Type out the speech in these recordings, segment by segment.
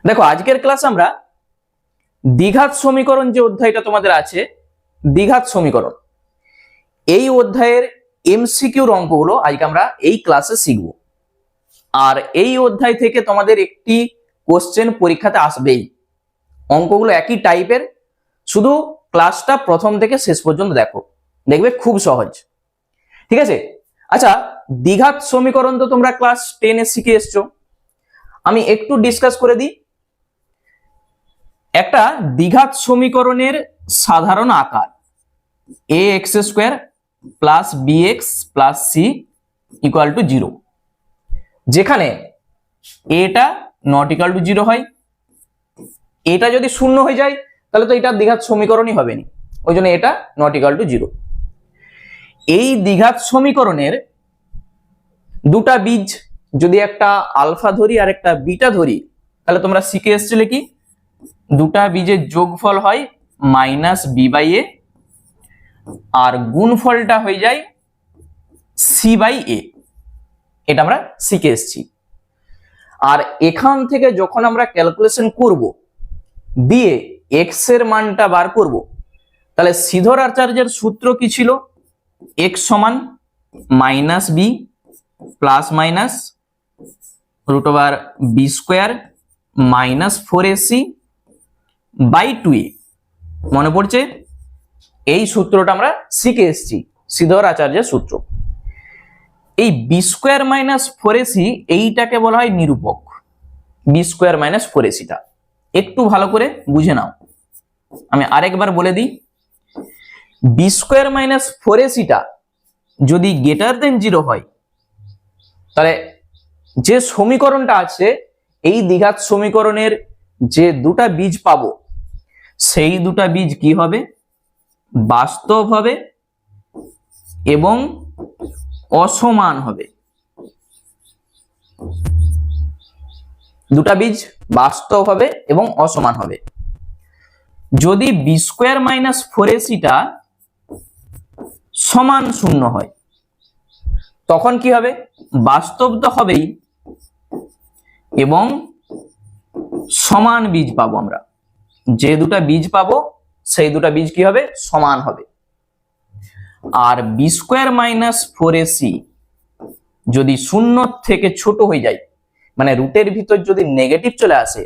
দেখো আজকের ক্লাস আমরা দ্বিঘাত সমীকরণ যে অধ্যায়টা তোমাদের আছে, দ্বিঘাত সমীকরণ, এই অধ্যায়ের এমসিকিউর অঙ্কগুলো আজকে আমরা এই ক্লাসে শিখব। আর এই অধ্যায় থেকে তোমাদের একটি কোশ্চেন পরীক্ষাতে আসবেই। অঙ্কগুলো একই টাইপের, শুধু ক্লাসটা প্রথম থেকে শেষ পর্যন্ত দেখো, দেখবে খুব সহজ। ঠিক আছে? আচ্ছা, দ্বিঘাত সমীকরণ তো তোমরা ক্লাস 10-এ শিখে এসছো। আমি একটু ডিসকাস করে দিই। একটা দ্বিঘাত সমীকরণের সাধারণ আকার ax² plus bx plus c equal to 0, যেখানে এটা নট ইকুয়াল টু 0 হয়। এটা যদি শূন্য হয়ে যায় তাহলে তো এটা দ্বিঘাত সমীকরণই হবে না, ওই জন্য এটা নট ইকুয়াল টু 0। এই দ্বিঘাত সমীকরণের দুটা বীজ, যদি একটা আলফা ধরি আর একটা বিটা ধরি, তাহলে তোমরা শিখে এসেছিলে কি দুটা বীজের যোগফল হয় -b/a, আর গুণফলটা হয়ে যায় c/a। এটা আমরা শিখে এসেছি। আর এখান থেকে যখন আমরা ক্যালকুলেশন করব, দিয়ে x এর মানটা বার করব, তাহলে শ্রীধর আচার্যের সূত্র কি ছিল? x সমান -b plus minus √b² minus 4ac/2a। মনে পড়ছে? এই সূত্রটা আমরা শিখে এসেছি, শ্রীধর আচার্যের সূত্র। এই b² মাইনাস 4ac এইটাকে বলা হয় নিরূপক। b² মাইনাস 4ac-টা একটু ভালো করে বুঝে নাও। আমি আরেকবার বলে দিই, b² মাইনাস 4ac-টা যদি গ্রেটার দেন 0 হয়, তাহলে যে সমীকরণটা আছে, এই দ্বিঘাত সমীকরণের যে দুটা বীজ পাবো, সেই দুটা বীজ কি হবে? বাস্তব হবে এবং অসমান হবে। দুটা বীজ বাস্তব হবে এবং অসমান হবে। যদি b² মাইনাস 4ac-টা সমান 0 হয়, তখন কি হবে? বাস্তব তো হবেই এবং সমান বীজ পাবো আমরা। যে দুটা বীজ পাবো সেই দুটা বীজ কি হবে? সমান হবে। আর b² মাইনাস 4ac যদি 0 থেকে ছোট হয়ে যায়, মানে রুটের ভিতর যদি নেগেটিভ চলে আসে,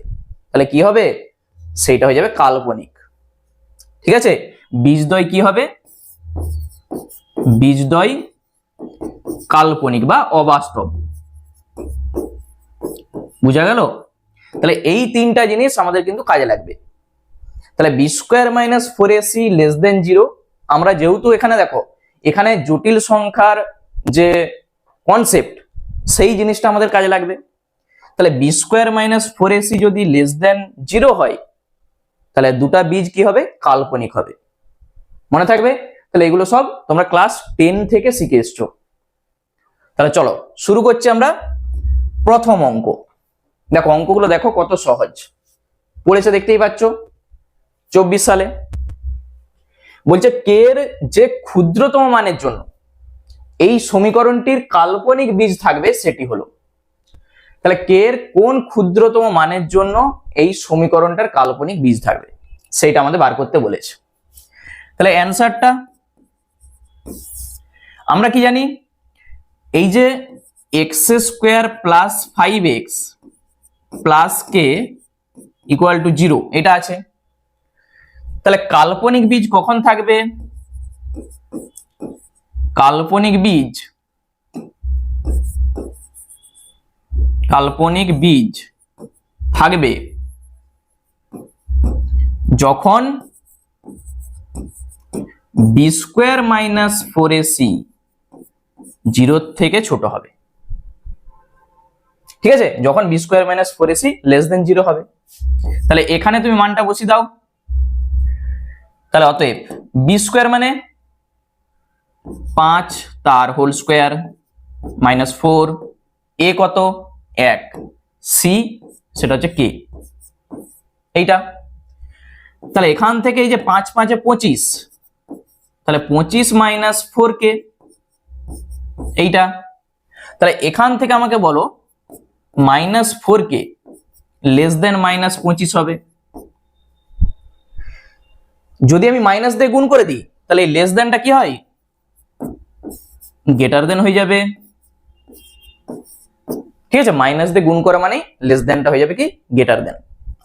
তাহলে কি হবে? সেইটা হয়ে যাবে কাল্পনিক। ঠিক আছে? বীজদ্বয় কি হবে? বীজদ্বয় কাল্পনিক বা অবাস্তব। বুঝা গেল? তাহলে এই তিনটা জিনিস আমাদের কিন্তু কাজে লাগবে। তাহলে b² minus 4ac less than 0, আমরা যেহেতু এখানে দেখো, এখানে জটিল সংখ্যার যে কনসেপ্ট, সেই জিনিসটা আমাদের কাজে লাগবে। তাহলে b² মাইনাস 4ac যদি লেস দেন 0 হয়, তাহলে দুটা বীজ কি হবে? কাল্পনিক হবে। মনে থাকবে? তাহলে এগুলো সব তোমরা ক্লাস 10 থেকে শিখে এসছো। তাহলে চলো শুরু করছি আমরা প্রথম অঙ্ক। দেখো অঙ্কগুলো দেখো কত সহজ পড়েছে, দেখতেই পাচ্ছ। 24 সালে বলছে কে এর যে ক্ষুদ্রতম মানের জন্য এই সমীকরণটির কাল্পনিক বীজ থাকবে সেটি হলো। তাহলে কে এর কোন ক্ষুদ্রতম মানের জন্য এই সমীকরণটার কাল্পনিক বীজ থাকবে, সেইটা আমাদের বার করতে বলেছে। তাহলে অ্যানসারটা আমরা কি জানি? এই যে x² plus 5x plus k equal to 0 এটা আছে। তাহলে কাল্পনিক বীজ কখন থাকবে? কাল্পনিক বীজ থাকবে যখন b² মাইনাস 4ac 0 থেকে ছোট হবে। ঠিক আছে? যখন b² minus 4ac less than 0 হবে। তাহলে এখানে তুমি মানটা বসিয়ে দাও। তাহলে অতএব b² মানে 5 তার হোল স্কোয়ার মাইনাস 4, a কত? 1, c সেটা হচ্ছে k, এইটা। তাহলে এখান থেকে এই যে 5 5 25, তাহলে 25 মাইনাস 4k এইটা। তাহলে এখান থেকে আমাকে বলো -4k লেস দেন -25 হবে। যদি আমি মাইনাস দিয়ে গুণ করে দিই তাহলে এই লেস দেনটা কি হয়, গ্রেটার দেন হয়ে যাবে। ঠিক আছে, মাইনাস দিয়ে গুণ করা মানে লেস দেনটা হয়ে যাবে কি গ্রেটার দেন,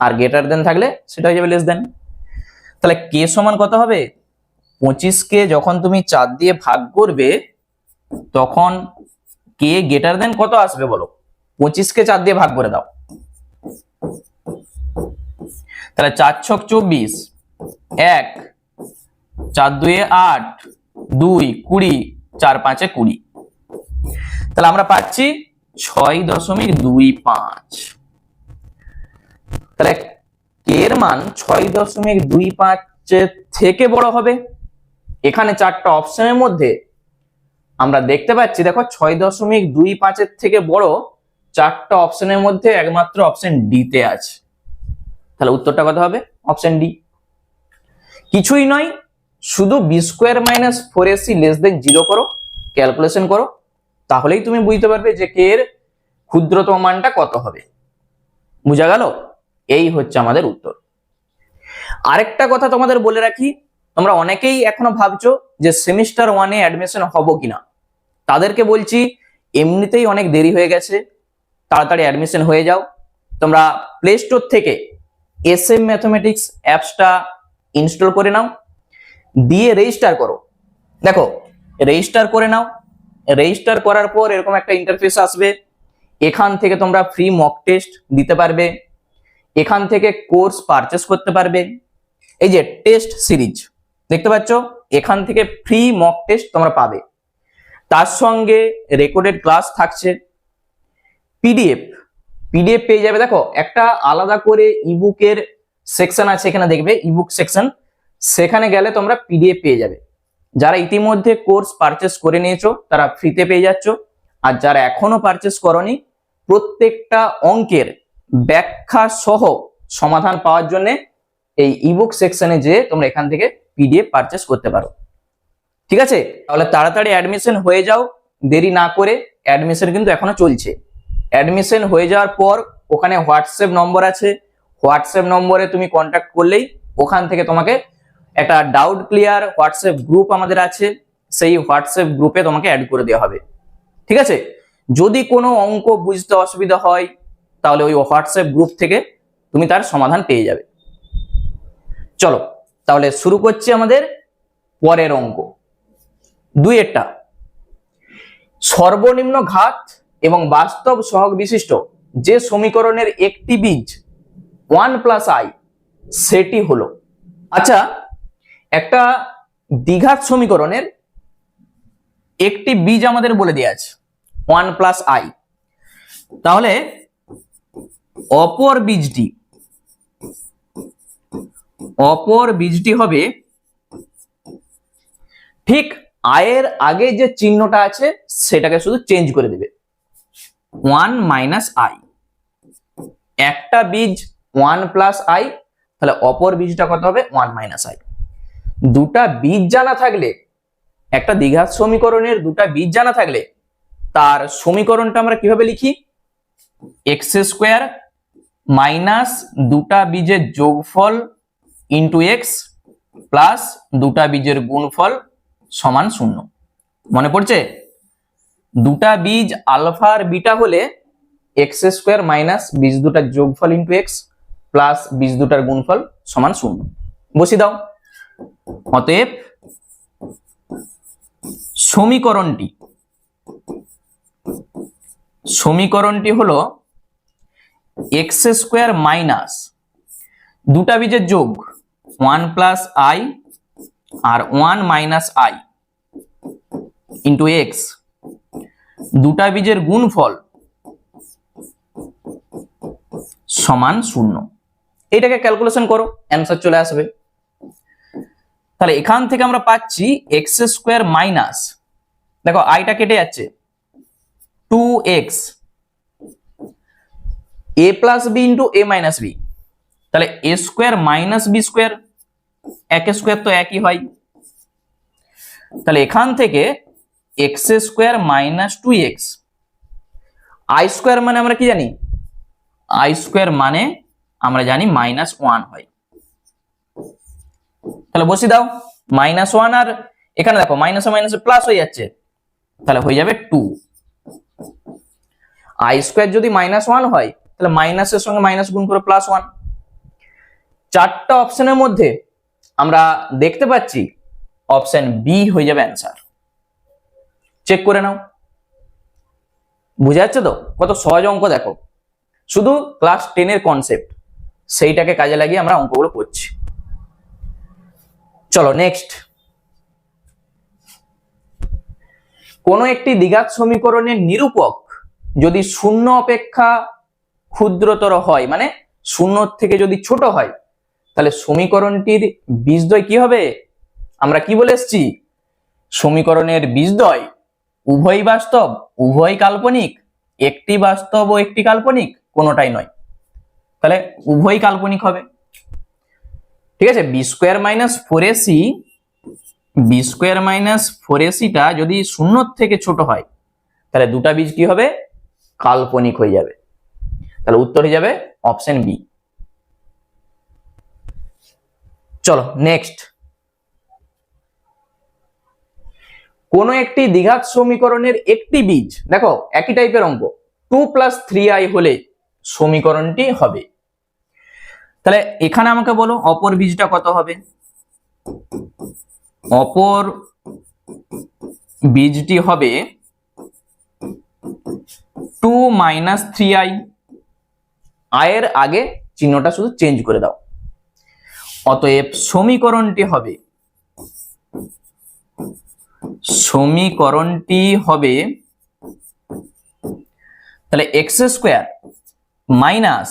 আর গ্রেটার দেন থাকলে সেটা হয়ে যাবে লেস দেন। তাহলে কে সমান কত হবে, 25কে যখন তুমি 4 দিয়ে ভাগ করবে তখন কে গ্রেটার দেন কত আসবে বলো, 25কে 4 দিয়ে ভাগ করে দাও, তাহলে 4 ছক 24, 1 4 2 8, 2 20, 4 5 20। তাহলে আমরা পাচ্ছি 6.25। তাহলে কে এর মান 6.25 থেকে বড় হবে। এখানে 4টা অপশনের মধ্যে আমরা দেখতে পাচ্ছি, দেখো 6.25 থেকে বড় 4টা অপশনের মধ্যে একমাত্র অপশন ডি তে আছে। তাহলে উত্তরটা কত হবে, অপশন ডি। কিছুই নয়, শুধু B square minus 4ac less than 0 করো, ক্যালকুলেশন করো, তাহলেই তুমি বুঝতে পারবে যে কে এর ক্ষুদ্রতম মানটা কত হবে। বুঝা গেল, এই হচ্ছে আমাদের উত্তর। আরেকটা কথা তোমাদের বলে রাখি, তোমরা অনেকেই এখনো ভাবছো যে সেমিস্টার 1-এ অ্যাডমিশন হবো কিনা, তাদেরকে বলছি এমনিতেই অনেক দেরি হয়ে গেছে, তাড়াতাড়ি অ্যাডমিশন হয়ে যাও। তোমরা প্লে স্টোর থেকে SM ম্যাথমেটিক্স অ্যাপসটা ইনস্টল করে নাও, দিয়ে রেজিস্টার করো। দেখো রেজিস্টার করে নাও, রেজিস্টার করার পর এরকম একটা ইন্টারফেস আসবে, এখান থেকে তোমরা ফ্রি মক টেস্ট দিতে পারবে, এখান থেকে কোর্স পারচেস করতে পারবে। এই যে টেস্ট সিরিজ দেখতে পাচ্ছ, এখান থেকে ফ্রি মক টেস্ট তোমরা পাবে, তার সঙ্গে রেকর্ডেড ক্লাস থাকছে, পিডিএফ পেয়ে যাবে। দেখো একটা আলাদা করে ইবুকের সেকশন আছে, এখানে দেখবে ইবুক সেকশন, সেখানে গেলে তোমরা পিডিএফ পেয়ে যাবে। যারা ইতিমধ্যে কোর্স পারচেস করে নিয়েছো তারা ফ্রিতে পেয়ে যাচ্ছ, আর যারা এখনো পারচেস করনি প্রত্যেকটা অঙ্কের ব্যাখ্যা সহ সমাধান পাওয়ার জন্য এই ইবুক সেকশনে যে তোমরা এখান থেকে পিডিএফ পারচেস করতে পারো। ঠিক আছে, তাহলে তাড়াতাড়ি অ্যাডমিশন হয়ে যাও, দেরি না করে। অ্যাডমিশন কিন্তু এখনো চলছে। অ্যাডমিশন হয়ে যাওয়ার পর ওখানে হোয়াটসঅ্যাপ নম্বর আছে, হোয়াটসঅ্যাপ নম্বরে তুমি কন্ট্যাক্ট করলেই ওখান থেকে তোমাকে একটা ডাউট ক্লিয়ার হোয়াটসঅ্যাপ গ্রুপ আমাদের আছে, সেই হোয়াটসঅ্যাপ গ্রুপে তোমাকে অ্যাড করে দেওয়া হবে। ঠিক আছে, যদি কোনো অঙ্ক বুঝতে অসুবিধা হয় তাহলে ওই হোয়াটসঅ্যাপ গ্রুপ থেকে তুমি তার সমাধান পেয়ে যাবে। চলো তাহলে শুরু করছি আমাদের পরের অঙ্ক 2-এরটা। সর্বনিম্ন ঘাত এবং বাস্তব সহগ বিশিষ্ট যে সমীকরণের একটি বীজ 1 + i সেটি হলো। আচ্ছা, একটা দ্বিঘাত সমীকরণের একটি বীজ আমাদের বলে দেওয়া আছে 1 + i, তাহলে অপর বীজটি হবে ঠিক আয়ের আগে যে চিহ্নটা আছে সেটাকে শুধু চেঞ্জ করে দেবে, 1 - i। একটা বীজ 1 + i, তাহলে অপর বীজটা কত হবে 1 - i। দুটা বীজ জানা থাকলে, একটা দ্বিঘাত সমীকরণের দুটা বীজ জানা থাকলে তার সমীকরণটা আমরা কিভাবে লিখি, x² মাইনাস দুটা বীজের যোগফল ইন্টু এক্স প্লাস দুটা বীজের গুণফল সমান 0। মনে পড়ছে, দুটা বীজ আলফা আর বিটা হলে x² মাইনাস বীজ দুটার যোগফল ইন্টু এক্স প্লাস বীজ দুটার গুণফল সমান 0 বসিয়ে দাও। অতএব সমীকরণটি হলো x² মাইনাস দুটা বীজের যোগ 1 + i আর 1 - i ইন্টু এক্স, দুটা বীজের গুণফল সমান 0। এটাকে ক্যালকুলেশন করো, অ্যান্সার চলে আসবে। তাহলে এখান থেকে আমরা পাচ্ছি x² মাইনাস, দেখো আইটা কেটে যাচ্ছে, 2x a + b into a - b, তাহলে a² মাইনাস b², এক² তো একই হয়। তাহলে এখান থেকে x² মাইনাস 2x, i² মানে আমরা কি জানি আই স্কোয়ার মানে আমরা জানি -1 হয়। তাহলে বসিয়ে দাও, -1 আর এখানে দেখো মাইনাসে মাইনাসে প্লাস হয়ে যাচ্ছে, তাহলে হয়ে যাবে 2। আই স্কোয়ার যদি -1 হয় তাহলে মাইনাসের সঙ্গে মাইনাস গুণ করে +1। চারটা অপশনের মধ্যে আমরা দেখতে পাচ্ছি অপশন বি হয়ে যাবে অ্যান্সার। চেক করে নাও, বুঝা যাচ্ছে তো কত সহজ অঙ্ক। দেখো শুধু ক্লাস 10 এর কনসেপ্ট, সেইটাকে কাজে লাগিয়ে আমরা অঙ্কগুলো করছি। চলো নেক্সট। কোন একটি দ্বিঘাত সমীকরণের নিরূপক যদি শূন্য অপেক্ষা ক্ষুদ্রতর হয়, মানে শূন্য থেকে যদি ছোট হয়, তাহলে সমীকরণটির বীজদ্বয় কি হবে? আমরা কি বলে এসেছি, সমীকরণের বীজদ্বয় উভয় বাস্তব উভয় কাল্পনিক, একটি বাস্তব ও একটি কাল্পনিক, কোনোটাই নয়, তাহলে উভয় কাল্পনিক হবে। ঠিক আছে, বি স্কোয়ার মাইনাস 4ac টা যদি শূন্য থেকে ছোট হয় তাহলে দুটা বীজ কি হবে? কাল্পনিক হয়ে যাবে। তাহলে উত্তর হয়ে যাবে অপশন বি। চলো নেক্সট। কোন একটি দ্বিঘাত সমীকরণের একটি বীজ, দেখো একই টাইপের অঙ্ক, 2 + 3i হলে সমীকরণটি হবে। তাহলে এখানে আমাকে বলো অপর বীজটা কত হবে? অপর বীজটি হবে 2 - 3i। আয়ের আগে চিহ্নটা শুধু চেঞ্জ করে দাও। অতএব সমীকরণটি তাহলে x² মাইনাস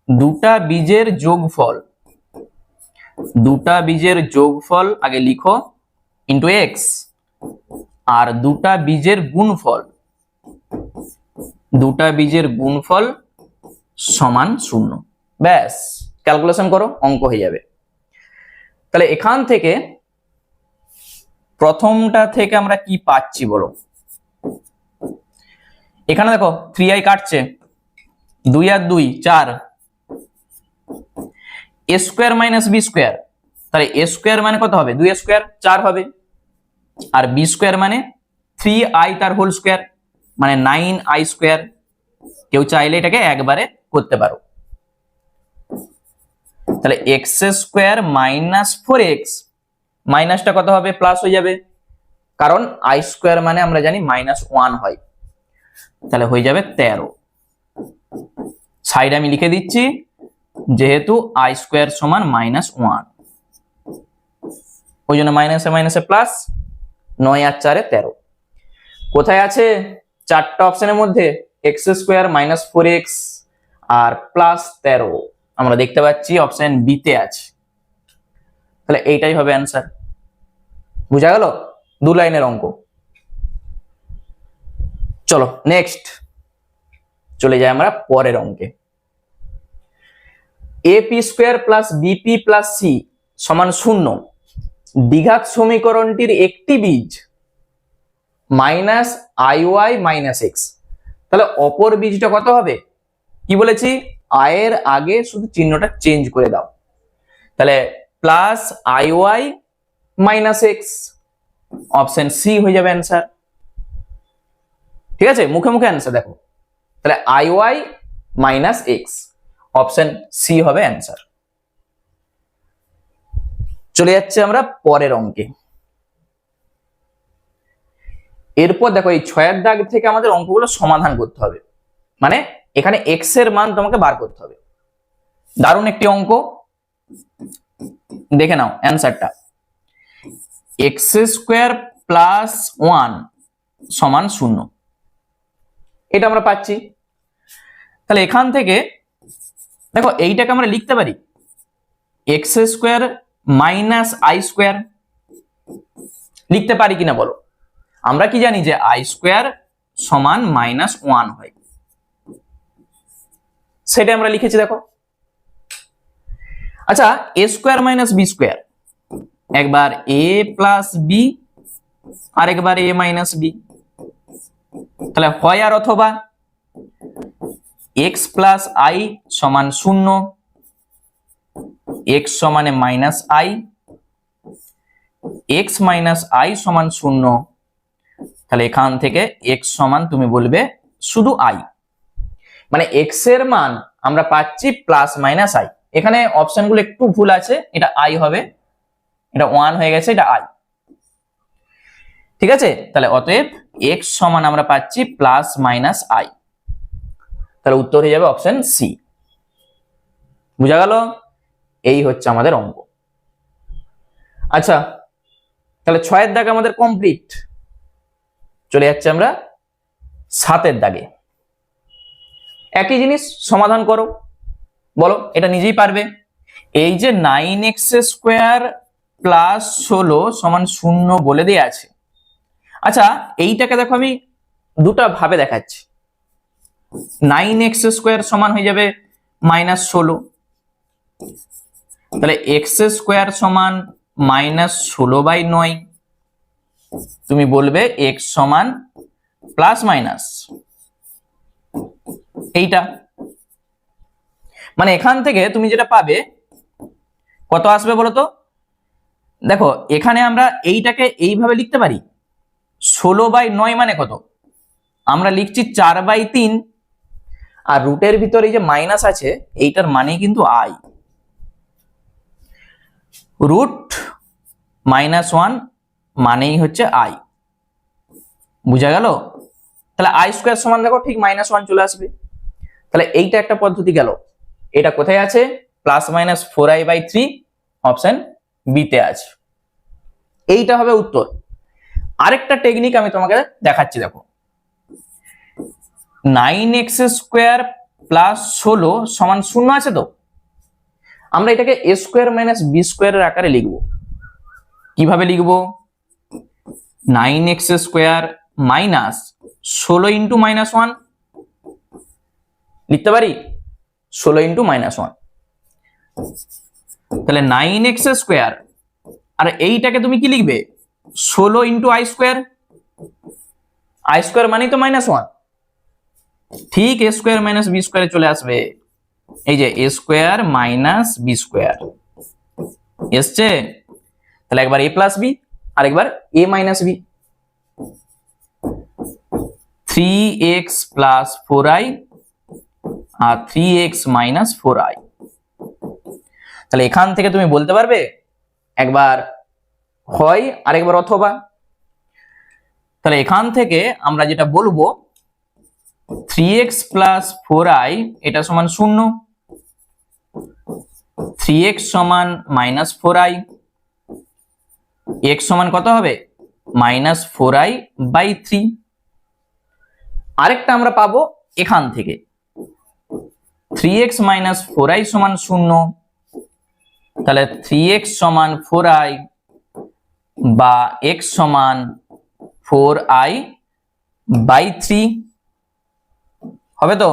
দুটা বীজের যোগফল আগে লিখো ইন্টু x, আর দুটা বীজের গুণফল সমান 0। ব্যাস, ক্যালকুলেশন করো, অঙ্ক হয়ে যাবে। তাহলে এখান থেকে প্রথমটা থেকে আমরা কি পাচ্ছি বলো? এখানে দেখো 3i কাটছে, 2 আর 2 4, a square minus B square, তাহলে a স্কোয়ার মানে কত হবে? 2a স্কোয়ার 4 হবে, আর বি স্কোয়ার মানে 3i তার হোল স্কোয়ার মানে 9i স্কোয়ার। কেউ চাইলে এটাকে একবারে করতে পারো। তাহলে x² মাইনাস 4x, মাইনাসটা কত হবে? প্লাস হয়ে যাবে, কারণ i স্কোয়ার মানে আমরা জানি -1 হয়। তাহলে হয়ে যাবে 13। সাইড আমি লিখে দিচ্ছি, যেহেতু i স্কোয়ার সমান -1, ওই জন্য মাইনাসে মাইনাসে প্লাস, 9 আর 4 13। কোথায় আছে? চারটা অপশনের মধ্যে x² - 4x আর +13 আমরা দেখতে পাচ্ছি অপশন বি তে আছে। তাহলে এইটাই হবে অ্যান্সার। বুঝা গেল? 2 লাইনের অঙ্ক। চলো নেক্সট চলে যাই আমরা পরের অঙ্কে। ap² + bp + c সমান 0 দ্বিঘাত সমীকরণটির একটি বীজ -iy - x। তাহলে অপর বীজটা কত হবে? কি বলেছি? আয়ের আগে শুধু চিহ্নটা চেঞ্জ করে দাও। তাহলে +iy - x, অপশন সি হয়ে যাবে অ্যান্সার। ঠিক আছে, মুখে মুখে অ্যান্সার দেখো। তাহলে iy - x, অপশন সি হবে অ্যান্সার। চলে যাচ্ছে আমরা পরের অঙ্কে। এরপর দেখো এই 6 দাগ থেকে আমাদের অঙ্কগুলো সমাধান করতে হবে, মানে এখানে x এর মান তোমাকে বার করতে হবে। দারুণ একটি অঙ্ক, দেখে নাও অ্যান্সারটা। x² + 1 সমান 0, এটা আমরা পাচ্ছি। তাহলে এখান থেকে দেখো এইটাকে আমরা লিখতে পারি x² - i², লিখতে পারি কিনা বলো? আমরা কি জানি যে i² সমান -1 হয়, সেটা আমরা লিখেছি দেখো। আচ্ছা, a² - b², একবার a + b আর একবার a - b, তাহলে হয় আর অথবা এক্স প্লাস আই সমান 0, এক্স সমানে minus I, x minus I সমান 0। তাহলে এখান থেকে এক্স সমান তুমি বলবে শুধু আই, মানে এক্স এর মান আমরা পাচ্ছি প্লাস মাইনাস আই। এখানে অপশনগুলো একটু ভুল আছে, এটা আই হবে, এটা 1 হয়ে গেছে, এটা আই। ঠিক আছে, তাহলে অতএব এক্স সমান আমরা পাচ্ছি প্লাস মাইনাস আই। তাহলে উত্তর হয়ে যাবে অপশন সি। বুঝা গেল? এই হচ্ছে আমাদের অঙ্ক। আচ্ছা, তাহলে 6 এর দাগ আমাদের কমপ্লিট। চলে যাচ্ছে আমরা 7 এর দাগে। একই জিনিস সমাধান করো, বলো এটা নিজেই পারবে। এই যে 9x² প্লাস 16 সমান 0 বলে দেয়া আছে। আচ্ছা, এইটাকে দেখো আমি দুটা ভাবে দেখাচ্ছি। 9x² সমান হয়ে যাবে -16, তাহলে x² সমান -16/9। তুমি বলবে x সমান প্লাস মাইনাস এইটা, মানে এখান থেকে তুমি যেটা পাবে কত আসবে বলো তো? দেখো এখানে আমরা এইটাকে এইভাবে লিখতে পারি, 16/9 মানে কত? আমরা লিখছি 4/3, আর রুটের ভিতরে এই যে মাইনাস আছে এইটার মানে কিন্তু আই, রুট -1 মানেই হচ্ছে আই। বুঝা গেল? তাহলে i² সমান দেখো ঠিক -1 চলে আসবে। তাহলে এইটা একটা পদ্ধতি গেল। এটা কোথায় আছে? +-4i/3 অপশন বি তে আছে। এইটা হবে উত্তর। আরেকটা টেকনিক আমি তোমাকে দেখাচ্ছি, দেখো 9x² প্লাস 16 সমান 0 আছে তো, আমরা এটাকে a² - b² এর আকারে লিখব। কিভাবে লিখব? 9x² মাইনাস 16 ইন্টু -1 লিখতে পারি, 16 ইন্টু -1। তাহলে 9x² আর এইটাকে তুমি কি লিখবে? 16 ইন্টু i², i² মানেই তো -1, ঠিক a² - b² চলে আসবে। এই যে a² - b² এসছে। তাহলে একবার a প্লাস বি আর একবার a minus B. 3x plus 4i আর 3x মাইনাস 4i। তাহলে এখান থেকে তুমি বলতে পারবে একবার হয় আর একবার অথবা। তাহলে এখান থেকে আমরা যেটা বলবো 3x প্লাস 4i এটা সমান 0, 3x সমান -4i, x সমান কত হবে? -4i/3। আরেকটা আমরা পাবো এখান থেকে 3x - 4i সমান 0, তাহলে 3x সমান 4i বা x সমান 4i/3 হবে তো?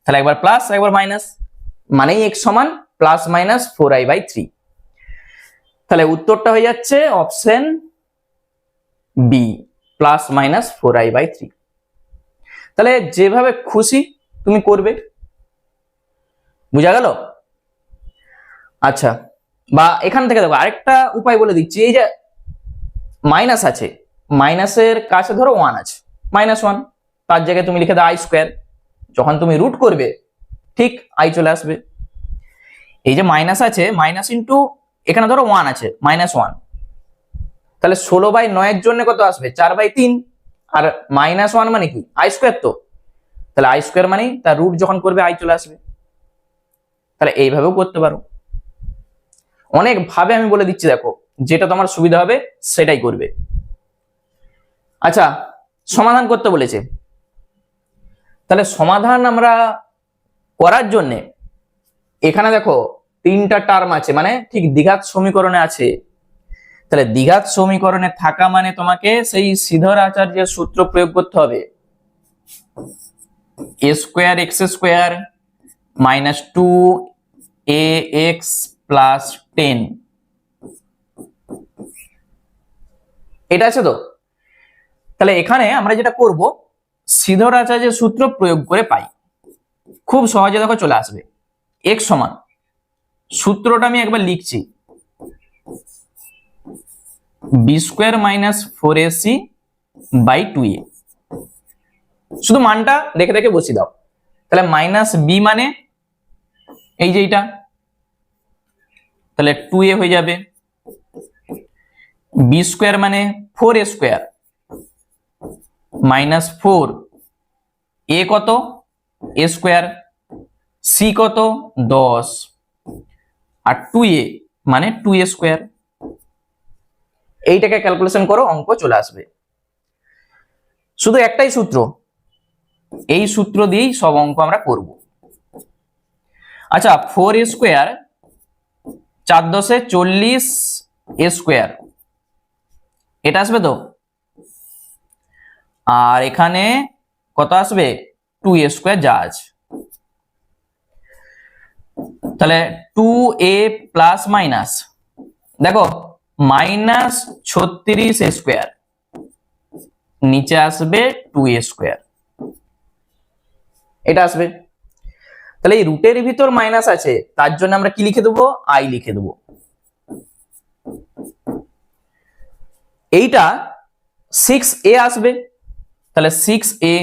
তাহলে একবার প্লাস একবার মাইনাস, মানেই x সমান +-4i/3। তাহলে উত্তরটা হয়ে যাচ্ছে অপশন বি, +-4i/3। তাহলে যেভাবে খুশি তুমি করবে। বুঝা গেল? আচ্ছা, বা এখান থেকে দেখো আরেকটা উপায় বলে দিচ্ছি। এই যে মাইনাস আছে, মাইনাসের কাছে ধরো 1 আছে, -1, তার জায়গায় তুমি লিখে দাও i²। যখন তুমি রুট করবে ঠিক আই চলে আসবে। এই যে মাইনাস আছে, মাইনাস ইন্টু এখানে ধরো 1 আছে, -1, তাহলে 16/9 এর জন্য কত আসবে? 4/3, আর -1 মানে কি? i² তো, তাহলে i² মানে তার রুট যখন করবে আই চলে আসবে। তাহলে এইভাবেও করতে পারো। অনেক ভাবে আমি বলে দিচ্ছি, দেখো যেটা তোমার সুবিধা হবে সেটাই করবে। আচ্ছা, সমাধান করতে বলেছে। তাহলে সমাধান আমরা করার জন্য এখানে দেখো 3টা টার্ম আছে, মানে ঠিক দ্বিঘাত সমীকরণে আছে। তাহলে দ্বিঘাত সমীকরণে থাকা মানে তোমাকে সেই শ্রীধর আচার্যের সূত্র প্রয়োগ করতে হবে। a²x² - 2ax + 10, এটা আছে তো। তাহলে এখানে আমরা যেটা করব শ্রীধর আচার্যের সূত্র প্রয়োগ করে পাই। খুব সহজে দেখো চলে আসবে। x সমান, সূত্রটা আমি একবার লিখছি, B square minus 4ac by 2a। শুধু মানটা দেখে দেখে বসিয়ে দাও। তাহলে মাইনাস বি মানে এই যে এইটা, তাহলে 2a হয়ে যাবে। বি স্কোয়ার মানে 4a স্কোয়ার মাইনাস 4, এ কত এ স্কোয়ার, সি কত 10, আর 2a মানে 2a স্কোয়ার। এইটাকে ক্যালকুলেশন করো, অঙ্ক চলে আসবে। শুধু একটাই সূত্র, এই সূত্র দিয়েই সব অঙ্ক আমরা করব। আচ্ছা, 4a স্কোয়ার 4 10 40 a স্কোয়ার, এটা আসবে তো। আর এখানে কত আসবে 2a স্কোয়ার যা আছে। তাহলে 2a প্লাস মাইনাস, দেখো মাইনাস 36 স্কোয়ার, নিচে আসবে 2a স্কোয়ার, এটা আসবে। তাহলে এই রুটের ভিতর মাইনাস আছে, তার জন্য আমরা কি লিখে দেবো, আই লিখে দেবো। এইটা 6a আসবে, তাহলে 6a,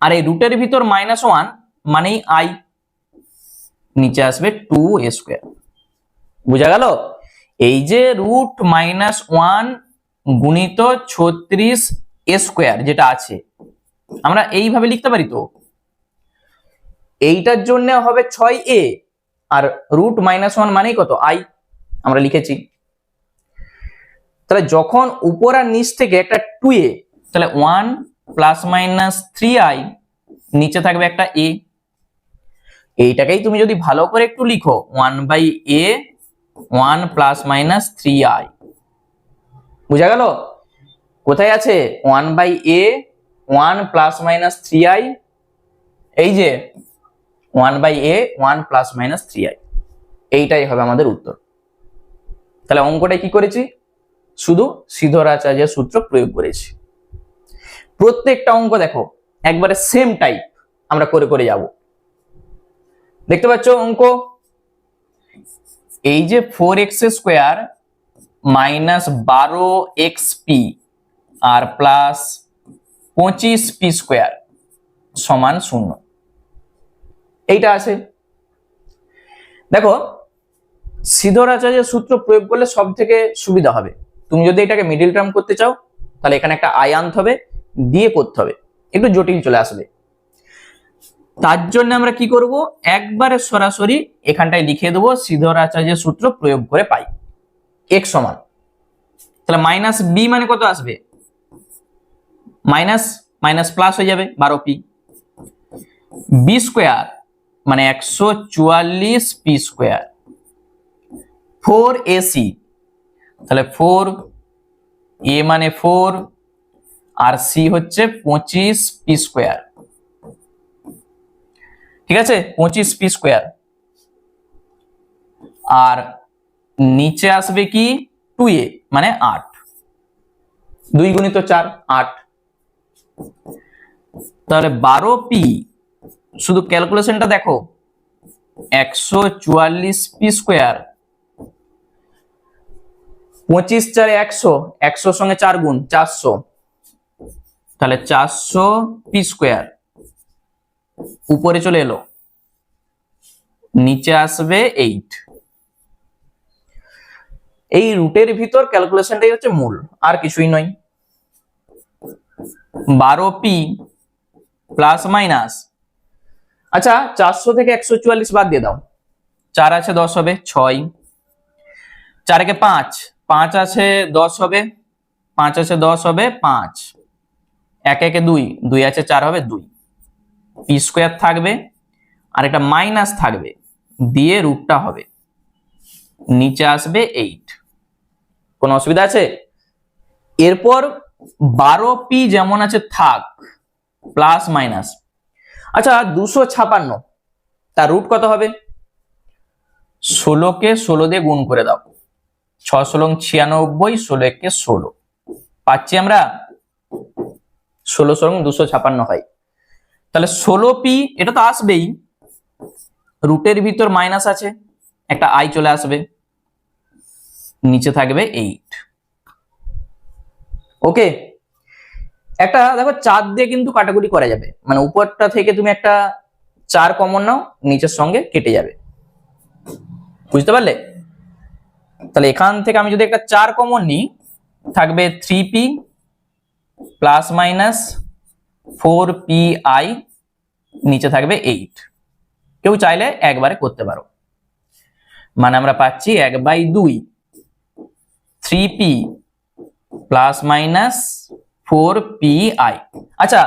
আর এই রুটের ভিতর -1 মানেই আই, নিচে আসবে 2a স্কোয়ার। বুঝা গেল? এই যে রুট -1 গুণিত 36a স্কোয়ার যেটা আছে, আমরা এইভাবে লিখতে পারি তো। এইটার জন্য হবে 6a, আর রুট -1 মানেই কত আই, আমরা লিখেছি। তাহলে যখন উপর আর নিচ থেকে একটা 2a, তাহলে 1 প্লাস মাইনাস 3i, নিচে থাকবে একটা a। এইটাকেই তুমি যদি ভালো করে একটু লিখো 1/a 1 প্লাস মাইনাস 3i, বুঝা গেল? কোথায় আছে 1/a 1 প্লাস মাইনাস 3i, এই যে 1/a 1 প্লাস মাইনাস 3i, এইটাই হবে আমাদের উত্তর। তাহলে অঙ্কটাই কি করেছি, শুধু সিধরাচার্যের সূত্র প্রয়োগ করেছি। প্রত্যেকটা অঙ্ক দেখো একবারে সেম টাইপ আমরা করে করে যাব। দেখতে পাচ্ছ অঙ্ক, এই যে 4x স্কোয়ার মাইনাস 12xp আর প্লাস 25p স্কোয়ার সমান 0, এইটা আছে। দেখো সিধরাচার্যের সূত্র প্রয়োগ করলে সব থেকে সুবিধা হবে। তুমি যদি এটাকে মিডিল টার্ম করতে চাও, তাহলে এখানে একটা আই আনতে হবে, দিয়ে করতে হবে, একটু জটিল চলে আসবে। তার জন্য আমরা কি করব, একবারে সরাসরি এখানটায় লিখে দেবো সিধরাচার্যের সূত্র প্রয়োগ করে পাই x সমান, তাহলে মাইনাস বি মানে কত আসবে, মাইনাস মাইনাস প্লাস হয়ে যাবে 12p, বি স্কোয়ার মানে 144p স্কোয়ার, 4ac, তাহলে 4a মানে 4, আর c হচ্ছে 25p স্কোয়ার, ঠিক আছে 25p স্কোয়ার। আর নিচে আসবে কি 2a মানে 8, 2 গুণিত 4 8, তাহলে 12p, শুধু ক্যালকুলেশনটা দেখো 144p স্কোয়ার, 25 4 100, 100 সঙ্গে 4 গুণ 400, তাহলে 400p স্কোয়ার, উপরে চলে এলো, নিচে আসবে 8। এই রুটের ভিতর ক্যালকুলেশনটাই হচ্ছে মূল, আর কিছুই নয়। 12p প্লাস মাইনাস, আচ্ছা 400 থেকে 144 বাদ দিয়ে দাও, 4 আছে 10 হবে 6, 4 কে 5, 5 আছে 10 হবে, 5 আছে 10 হবে 5, 1 একে 2, 2 আছে 4 হবে 2, p স্কোয়ার থাকবে, আর একটা মাইনাস থাকবে, দিয়ে রুটটা হবে, নিচে আসবে 8। কোন অসুবিধা আছে? এরপর 12p যেমন আছে থাক, প্লাস মাইনাস। আচ্ছা 256, তার রুট কত হবে, 16 কে 16 দিয়ে গুণ করে দাও, 6 16 96, 16 কে 16, পাচ্ছি আমরা 16 16 256 হয়। তাহলে 16p এটা তো আসবেই, রুটের ভিতর মাইনাস আছে, একটা আই চলে আসবে, নিচে থাকবে 8। ওকে, একটা দেখো 4 দিয়ে কিন্তু কাটাকুটি করা যাবে, মানে উপরটা থেকে তুমি একটা 4 কমন নাও, নিচের সঙ্গে কেটে যাবে, বুঝতে পারলে? তাহলে এখান থেকে আমি যদি একটা 4 কমন নিই, থাকবে 3p প্লাস মাইনাস 4pi, নিচে থাকবে 8। কেউ চাইলে একবারে করতে পারো, মানে আমরা পাচ্ছি 1/2 3p প্লাস মাইনাস 4pi। আচ্ছা,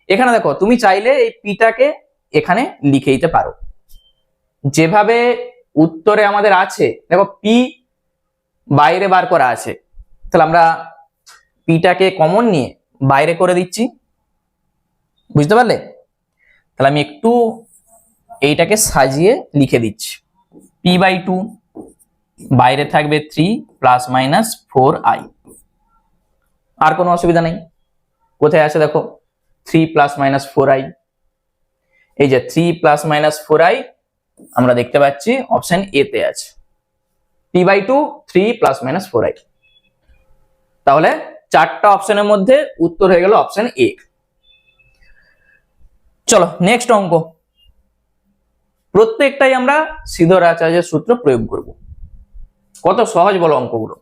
এখানে দেখো তুমি চাইলে এই পিটাকে এখানে লিখে দিতে পারো, যেভাবে উত্তরে আমাদের আছে, দেখো পি বাইরে বার করা আছে, তাহলে আমরা পিটাকে কমন নিয়ে বাইরে করে দিচ্ছি, বুঝতে পারলে? তাহলে আমি একটু এইটাকে সাজিয়ে লিখে দিচ্ছি, p/2 বাইরে থাকবে 3 প্লাস মাইনাস 4i। আর কোনো অসুবিধা নেই, কোথায় আছে দেখো 3 প্লাস মাইনাস 4i, এই যে 3 প্লাস মাইনাস 4i আমরা দেখতে পাচ্ছি অপশন এ তে আছে, p/2 3 প্লাস মাইনাস 4i। তাহলে 4টা অপশনের মধ্যে উত্তর হয়ে গেল অপশন এ। চলো নেক্সট অঙ্ক, প্রত্যেকটাই আমরা সিধর আচার্যের সূত্র প্রয়োগ করব। কত সহজ বলো অঙ্কগুলো।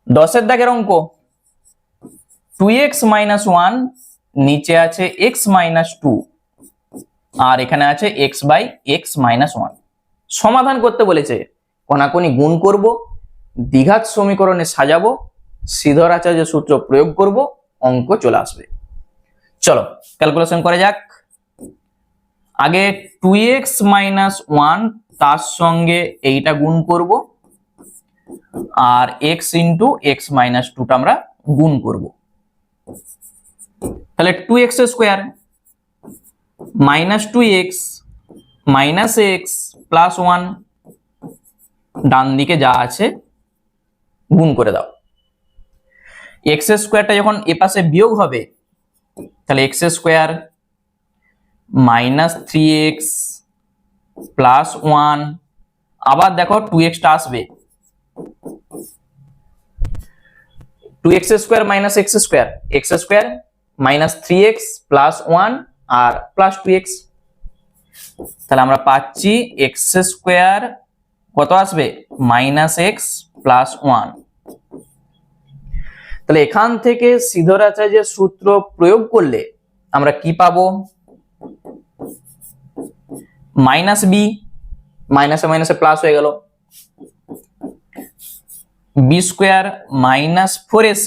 10 এর দাগের অঙ্ক, 2x মাইনাস 1, নিচে আছে x মাইনাস 2, আর এখানে আছে x/x মাইনাস 1। সমাধান করতে বলেছে, কোনাকুনি গুণ করব, দ্বিঘাত সমীকরণে সাজাবো, সিধর আচার্যের সূত্র প্রয়োগ করব, অঙ্ক চলে আসবে। চলো ক্যালকুলেশন করা যাক। আগে 2x মাইনাস 1 তার সঙ্গে এইটা গুণ করব, আর x ইন্টু x মাইনাস 2টা আমরা গুণ করব। তাহলে 2x square minus 2x minus x plus 1, ডান দিকে যা আছে গুণ করে দাও। x স্কোয়ারটা যখন এ পাশে বিয়োগ হবে, তাহলে x square minus 3x plus 1, আবার দেখো 2x টা আসবে, 2x square minus x square minus 3x plus 1 আর প্লাস 2x। তাহলে আমরা পাচ্ছি x স্কোয়ার কত আসবে, মাইনাস x প্লাস 1। তাহলে এখান থেকে সিধর আচার্যের সূত্র প্রয়োগ করলে আমরা কি পাবো, মাইনাস বি, মাইনাসে মাইনাসে প্লাস হয়ে গেল, B square minus 4ac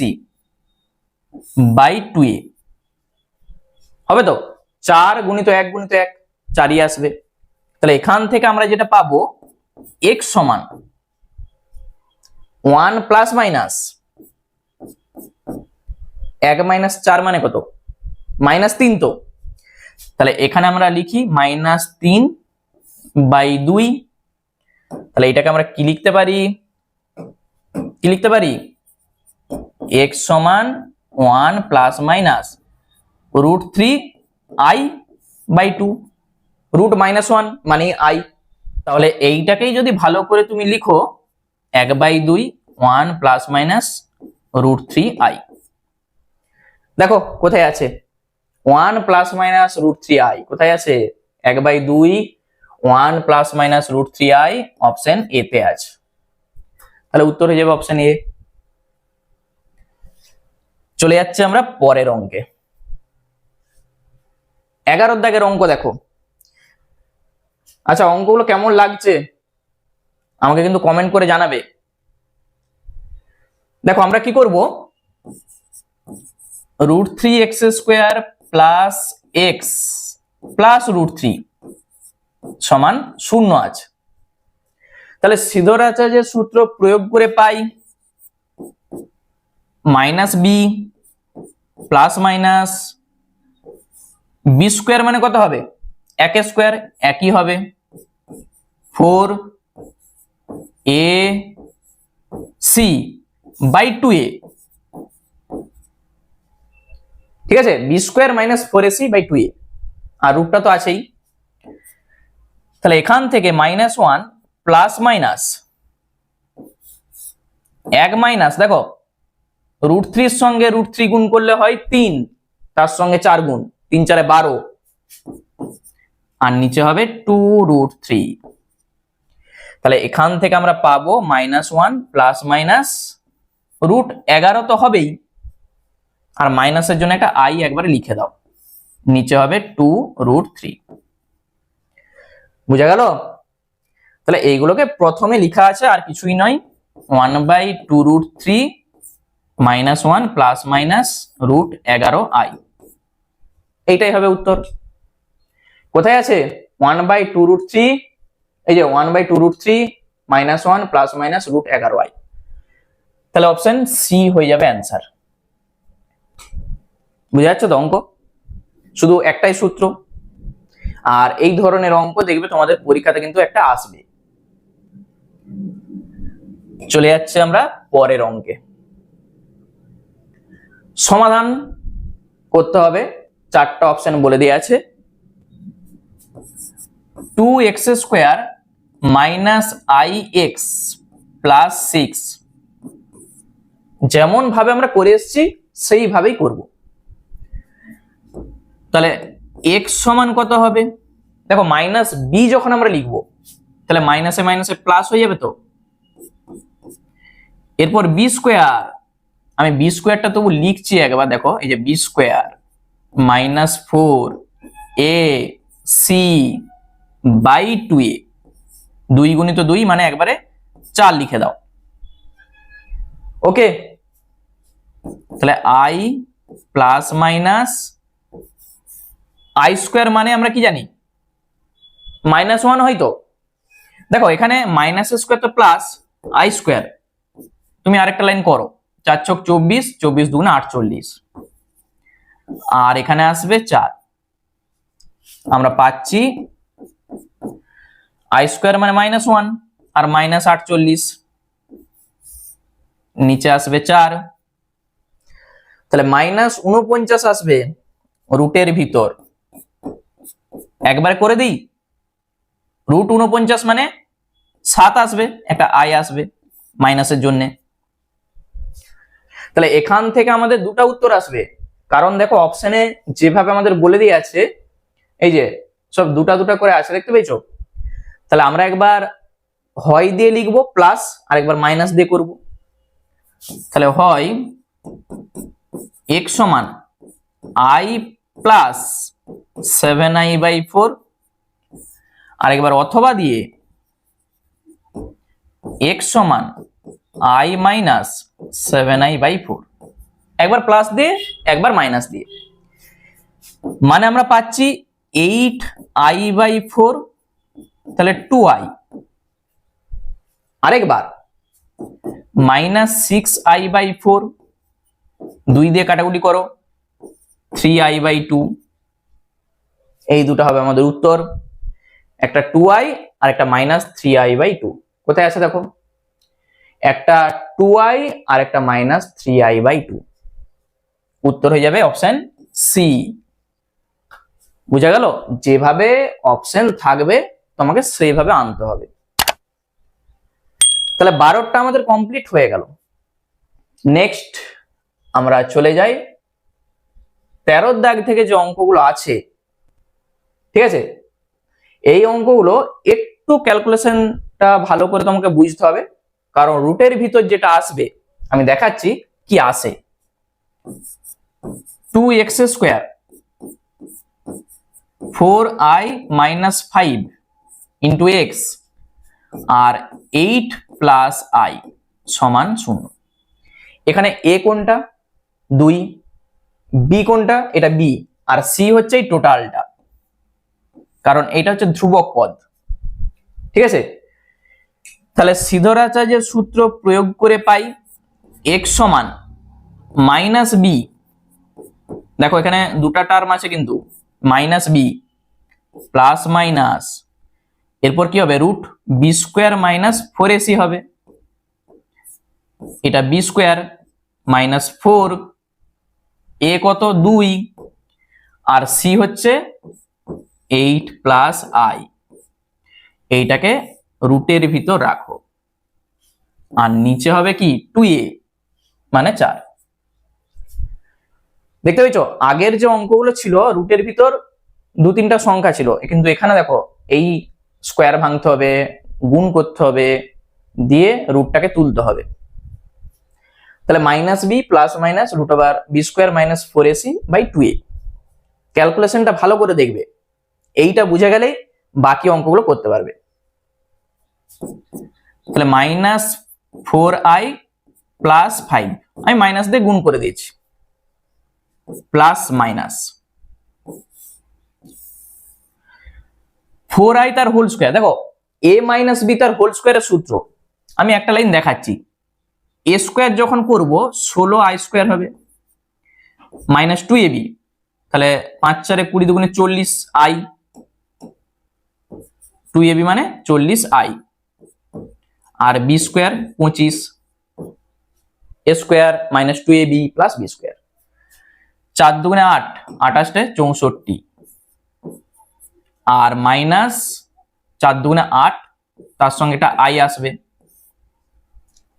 by 2a হবে তো, 4 গুণিত 1 গুণিত 1 4ই আসবে। তাহলে এখান থেকে আমরা যেটা পাবো, x সমান 1 প্লাস মাইনাস 1 মাইনাস 4 মানে কত, মাইনাস 3 তো। তাহলে এখানে আমরা লিখি মাইনাস 3/2। তাহলে এটাকে আমরা কি লিখতে পারি, x সমান 1 plus minus √3i/2, root minus 1 মানে i। তাহলে এইটাকেই যদি ভালো করে তুমি লিখো 1/2 1 প্লাস মাইনাস √3i। দেখো কোথায় আছে 1 প্লাস মাইনাস √3i, কোথায় আছে 1/2 1 plus minus √3i, option A তে আছে। তাহলে উত্তর হয়ে যাবে অপশন এ। চলে যাচ্ছে আমরা পরের অঙ্কে। 11 দাগের অঙ্ক দেখো। আচ্ছা, অঙ্কগুলো কেমন লাগছে আমাকে কিন্তু কমেন্ট করে জানাবে। দেখো আমরা কি করব, √3x square plus x plus √3 সমান 0 আছে। তাহলে সিধর আচার্যের সূত্র প্রয়োগ করে পাই minus B plus minus B square মানে কত হবে, 1 স্কোয়ার একই হবে, 4ac/2a, ঠিক আছে, বি স্কোয়ার মাইনাস 4ac/2a। আর রুটটা তো আছেই। তাহলে এখান থেকে -1 প্লাস মাইনাস 1 মাইনাস, দেখো √3 সঙ্গে √3 গুণ করলে হয় 3, তার সঙ্গে 4 গুণ, 3 4 12, আর নিচে হবে 2√3। তাহলে এখান থেকে আমরা পাবো -1 প্লাস মাইনাস √11 তো হবেই, আর মাইনাসের জন্য একটা i একবারে লিখে দাও, নিচে হবে 2√3। বুঝা গেল? তাহলে এইগুলোকে প্রথমে লেখা আছে, আর কিছুই নয়, 1/2√3 -1 প্লাস মাইনাস √11i, এইটাই হবে উত্তর। কোথায় আছে 1/2√3? এই যে 1/2√3 -1 প্লাস মাইনাস √11i, তাহলে অপশন সি হয়ে যাবে অ্যান্সার। বুঝা যাচ্ছে তো অঙ্ক? শুধু একটাই সূত্র, আর এই ধরনের অঙ্ক দেখবে তোমাদের পরীক্ষাতে কিন্তু একটা আসবে। চলে যাচ্ছে আমরা পরের অঙ্কে। সমাধান করতে হবে, 4টা অপশন বলে দেওয়া আছে। 2x² - ix প্লাস 6, যেমন ভাবে আমরা করে এসেছি সেইভাবেই করব। তাহলে x সমান কত হবে? দেখো -b যখন আমরা লিখবো, তাহলে মাইনাসে মাইনাসে প্লাস হয়ে যাবে তো। এরপর b², আমি b²টা তবু লিখছি একবার, দেখো এই যে b² -4ac/2a, 2 গুণিত 2 মানে একবারে 4 লিখে দাও। ওকে, তাহলে i প্লাস মাইনাস i² মানে আমরা কি জানি -1 হয়তো। দেখো এখানে -² তো প্লাস i², তুমি আরেকটা লাইন করো, 4 × 24, 24 × 2 = 48, আর এখানে আসবে 4। আমরা পাচ্ছি i² মানে -1 আর -48, নিচে আসবে 4। তাহলে -49 আসবে রুটের ভিতর, একবার করে দিই, √49 মানে 7 আসবে, একটা i আসবে মাইনাসের জন্য। তাহলে এখান থেকে আমাদের দুটো উত্তর আসবে, কারণ দেখো অপশনে যেভাবে আমাদের বলে দিয়ে আছে, এই যে সব দুটা দুটা করে আছে, দেখতে পেয়েছো? তাহলে আমরা একবার হয় দিয়ে লিখবো প্লাস, আর একবার মাইনাস দিয়ে করব। তাহলে হয় x সমান i প্লাস 7i/4, আর একবার অথবা দিয়ে x সমান i মাইনাস 7i/4, একবার প্লাস দিয়ে একবার মাইনাস দিয়ে, মানে আমরা পাচ্ছি 8i/4, তাহলে 2i, আরেকবার -6i/4, 2 দিয়ে কাটাকুটি করো, 3i/2, এই দুটো হবে আমাদের উত্তর, একটা 2i আর একটা -3i/2। কোথায় আছে দেখো, একটা 2i আর একটা -3i/2, উত্তর হয়ে যাবে অপশন সি। বুঝা গেল? যেভাবে অপশন থাকবে তোমাকে সেইভাবে আনতে হবে। তাহলে 12টা আমাদের কমপ্লিট হয়ে গেল। নেক্সট আমরা চলে যাই 13 দাগ থেকে যে অঙ্কগুলো আছে, ঠিক আছে, এই অঙ্কগুলো একটু ক্যালকুলেশনটা ভালো করে তোমাকে বুঝতে হবে, কারণ রুটের ভিতর যেটা আসবে আমি দেখাচ্ছি কি আসে। 2x² 4i - 5 × x R 8 + i সমান 0। এখানে a কোনটা? 2, b কোনটা? এটা b, আর c হচ্ছে এই টোটালটা, কারণ এটা হচ্ছে ধ্রুবক পদ, ঠিক আছে। তাহলে সিধরাচার্যের সূত্র প্রয়োগ করে পাই x সমান -b, দেখো এখানে দুটা টার্ম আছে কিন্তু, -b প্লাস মাইনাস, এরপর কি হবে √b² - 4ac হবে, এটা b² -4, a কত 2, আর c হচ্ছে 8 প্লাস আই, এইটাকে রুটের ভিতর রাখো, আর নিচে হবে কি 2a মানে 4। দেখতে পেয়েছো আগের যে অঙ্কগুলো ছিল রুটের ভিতর 2-3টা সংখ্যা ছিল, কিন্তু এখানে দেখো এই স্কোয়ার ভাঙতে হবে, গুণ করতে হবে, দিয়ে রুটটাকে তুলতে হবে। তাহলে minus B plus minus root over B square minus 4ac by 2a। ক্যালকুলেশনটা ভালো করে দেখবে, এইটা বুঝে গেলেই বাকি অঙ্কগুলো করতে পারবে। তাহলে মাইনাস 4i প্লাস 5, আমি মাইনাস দিয়ে গুণ করে দিয়েছি, প্লাস মাইনাস 4i তার হোল স্কোয়ার। দেখো a মাইনাস বি তার হোল স্কোয়ারের সূত্র আমি একটা লাইন দেখাচ্ছি। a স্কোয়ার যখন করব 16i স্কোয়ার হবে মাইনাস 2ab, তাহলে 5 4 20 দুগুণে 40i, 2ab মানে 40i, আর B square 25, a square minus 2ab plus B square, 4 দুগুণে 8, 28 64, আর মাইনাস 4 দুগুণে 8, তার সঙ্গে একটা i আসবে।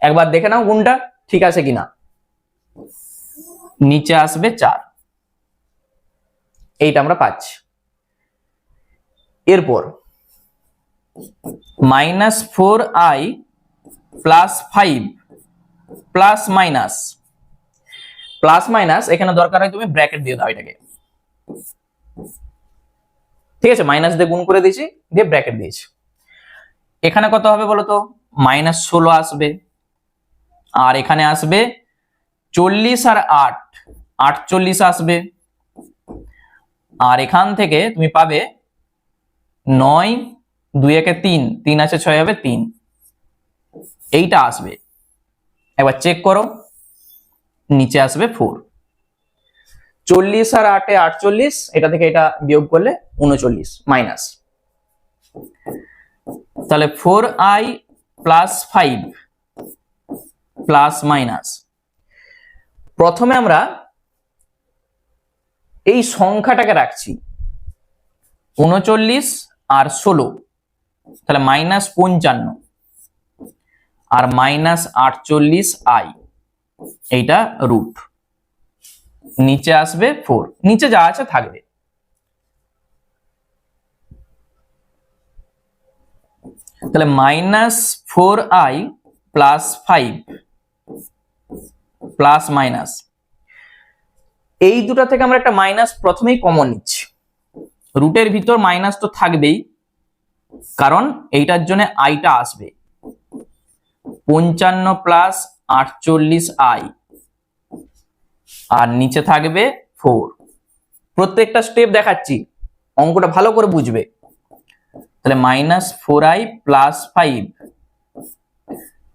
একবার দেখে নাও গুণটা ঠিক আছে কিনা। নিচে আসবে 4, এইটা আমরা পাচ্ছি। এরপর minus 4i plus 5 plus minus, plus minus এখানে দরকার হয় তুমি ব্র্যাকেট দিয়ে দাও এটাকে, ঠিক আছে, মাইনাস দিয়ে গুণ করে দিয়েছি, দিয়ে ব্র্যাকেট দিয়েছি। এখানে কত হবে বলো তো, মাইনাস 16 আসবে, আর এখানে আসবে 40 আর 8 48 আসবে, আর এখান থেকে তুমি পাবে 9 2 একে 3, 3 আছে 6 হবে 3, এইটা আসবে। একবার চেক করো, নিচে আসবে 4। 40 আর 8 48, এটা থেকে এটা বিয়োগ করলে 39 মাইনাস, তাহলে 4i প্লাস 5 প্লাস মাইনাস। প্রথমে আমরা এই সংখ্যাটাকে রাখছি 39 আর 16, তাহলে মাইনাস 55 আর মাইনাস 48i, এইটা রুট, নিচে আসবে 4, নিচে যা আছে থাকবে। তাহলে minus 4i plus 5 plus minus, এই দুটা থেকে আমরা একটা মাইনাস প্রথমেই কমন নিচ্ছি। রুটের ভিতর মাইনাস তো থাকবেই, কারণ এইটার জন্য আইটা আসবে 55 প্লাস 48i, আর নিচে থাকবে 4। প্রত্যেকটা স্টেপ দেখাচ্ছি, অঙ্কটা ভালো করে বুঝবে। তাহলে minus 4i plus 5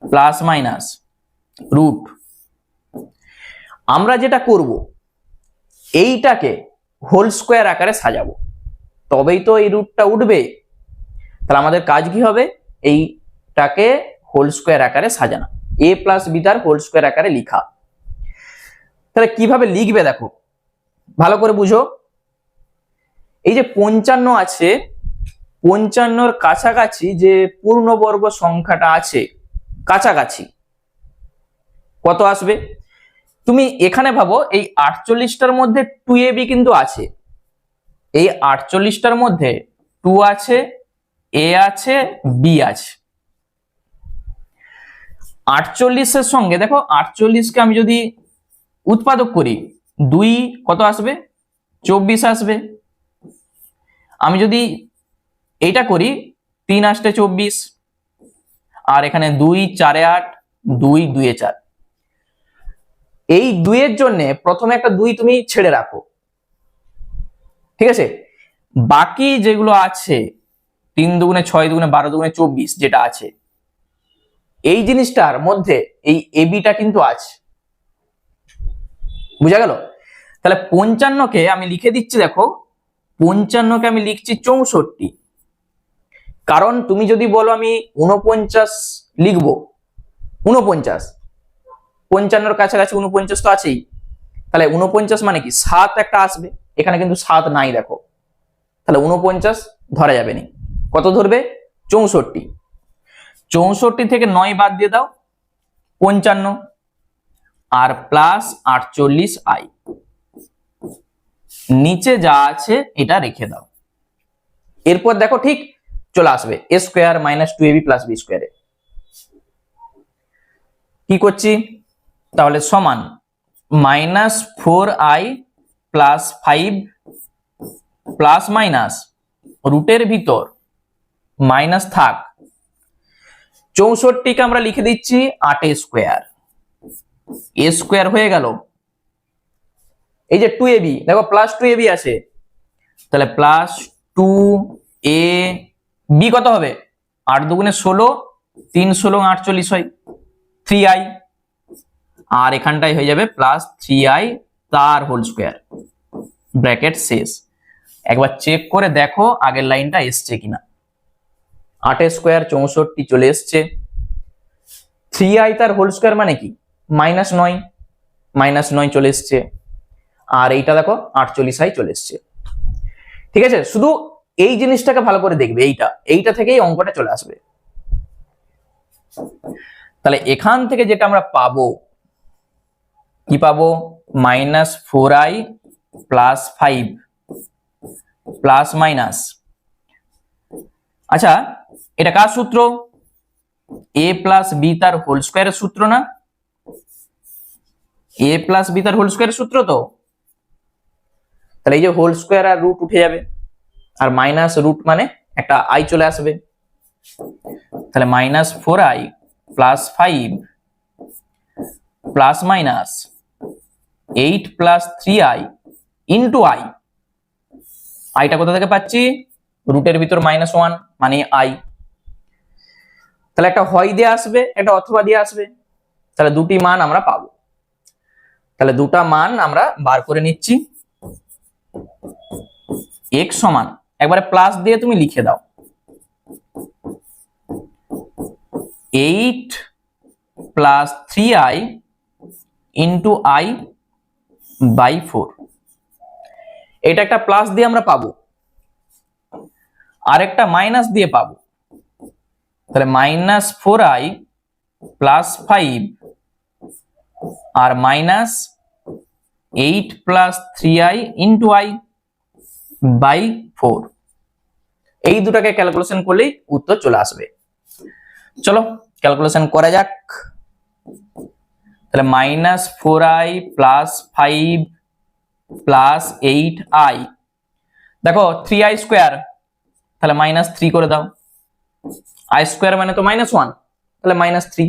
plus minus root. আমরা যেটা করব, এইটাকে হোল স্কোয়ার আকারে সাজাবো, তবেই তো এই রুটটা উঠবে। তাহলে আমাদের কাজ কি হবে, এইটাকে হোল স্কোয়ার আকারে সাজানো, a প্লাস বি তার হোল স্কোয়ার আকারে লিখা। তাহলে কিভাবে লিখবে দেখো, ভালো করে বুঝো। এই যে 55 আছে, 55-র কাছাকাছি যে পূর্ণবর্গ সংখ্যাটা আছে কাছাকাছি কত আসবে, তুমি এখানে ভাবো এই 48টার মধ্যে 2ab কিন্তু আছে, এই 48টার মধ্যে 2 আছে, a আছে, b আছে। 48-এর সঙ্গে দেখো 48কে আমি যদি উৎপাদক করি, 2 কত আসবে 24 আসবে। আমি যদি এইটা করি 3 আসতে 24, আর এখানে 2 4 8, 2 2 4। এই 2 এর জন্য প্রথমে একটা 2 তুমি ছেড়ে রাখো, ঠিক আছে। বাকি যেগুলো আছে 3 দুগুণে 6 দুগুণে 12 দুগুণে 24 যেটা আছে, এই জিনিসটার মধ্যে এই এবিটা কিন্তু আছে, বুঝা গেল। তাহলে 55-কে আমি লিখে দিচ্ছি, দেখো 55-কে আমি লিখছি 64, কারণ তুমি যদি বলো আমি 49 লিখবো, 49 55-র কাছাকাছি 49 তো আছেই, তাহলে 49 মানে কি 7 একটা আসবে, এখানে কিন্তু 7 নাই দেখো, তাহলে 49 ধরা যাবে না, কত ধরবে? 64। 64 থেকে 9 বাদ দিয়ে দাও, 55, আর প্লাস 48i, নিচে যা আছে এটা রেখে দাও। এরপর দেখো ঠিক চলে আসবে a square minus 2ab plus b স্কোয়ারে। কি করছি তাহলে? সমান minus 4i plus 5 plus minus রুটের ভিতর মাইনাস থাক, 64কে আমরা লিখে দিচ্ছি 8a স্কোয়ার, a স্কোয়ার হয়ে গেল। এই যে 2ab, দেখো প্লাস 2ab আছে, তাহলে প্লাস 2ab কত হবে? 8 দুগুণে 16, 3 16 48 হয়, 3i, আর এখানটাই হয়ে যাবে প্লাস 3i তার হোল স্কোয়ার, ব্র্যাকেট শেষ। একবার চেক করে দেখো আগের লাইনটা এসছে কিনা। 8 স্কোয়ার 64 চলে এসছে, 3i তার হোল স্কোয়ার মানে কি? -9, -9 চলে এসছে, আর এইটা দেখো 48i চলে এসছে। ঠিক আছে, শুধু এই জিনিসটাকে ভালো করে দেখবে, এইটা থেকেই অঙ্কটা চলে আসবে। তাহলে এখান থেকে যেটা আমরা পাবো, কি পাবো? -4i প্লাস 5 প্লাস মাইনাস, আচ্ছা এটা কার সূত্র? a প্লাস বি তার হোল স্কোয়ারের সূত্র না? a প্লাস বি তার হোল স্কোয়ারের সূত্র তো। তাহলে এই যে হোল স্কোয়ার আর রুট উঠে যাবে, আর মাইনাস রুট মানে একটা i চলে আসবে, তাহলে -4i plus 5 plus minus 8 plus 3i into i, আইটা কোথা থেকে পাচ্ছি? রুটের ভিতর -1 মানে i, তাহলে একটা হয় দিয়ে আসবে, একটা অথবা দিয়ে আসবে, তাহলে দুটি মান আমরা পাবো। তাহলে দুটা মান আমরা বার করে নিচ্ছি। x সমান, একবারে প্লাস দিয়ে তুমি লিখে দাও, 8 plus 3i into i by 4। এটা একটা প্লাস দিয়ে আমরা পাবো, আর একটা মাইনাস দিয়ে পাবো, তাহলে -4i প্লাস 5 আর minus 8 plus 3i into i by 4। এই দুটাকে ক্যালকুলেশন করলেই উত্তর চলে আসবে। চলো ক্যালকুলেশন করা যাক। তাহলে -4i প্লাস 5 প্লাস 8i, দেখো 3i স্কোয়ার, তাহলে -3 করে দাও, i স্কোয়ার মানে তো -1, তাহলে -3,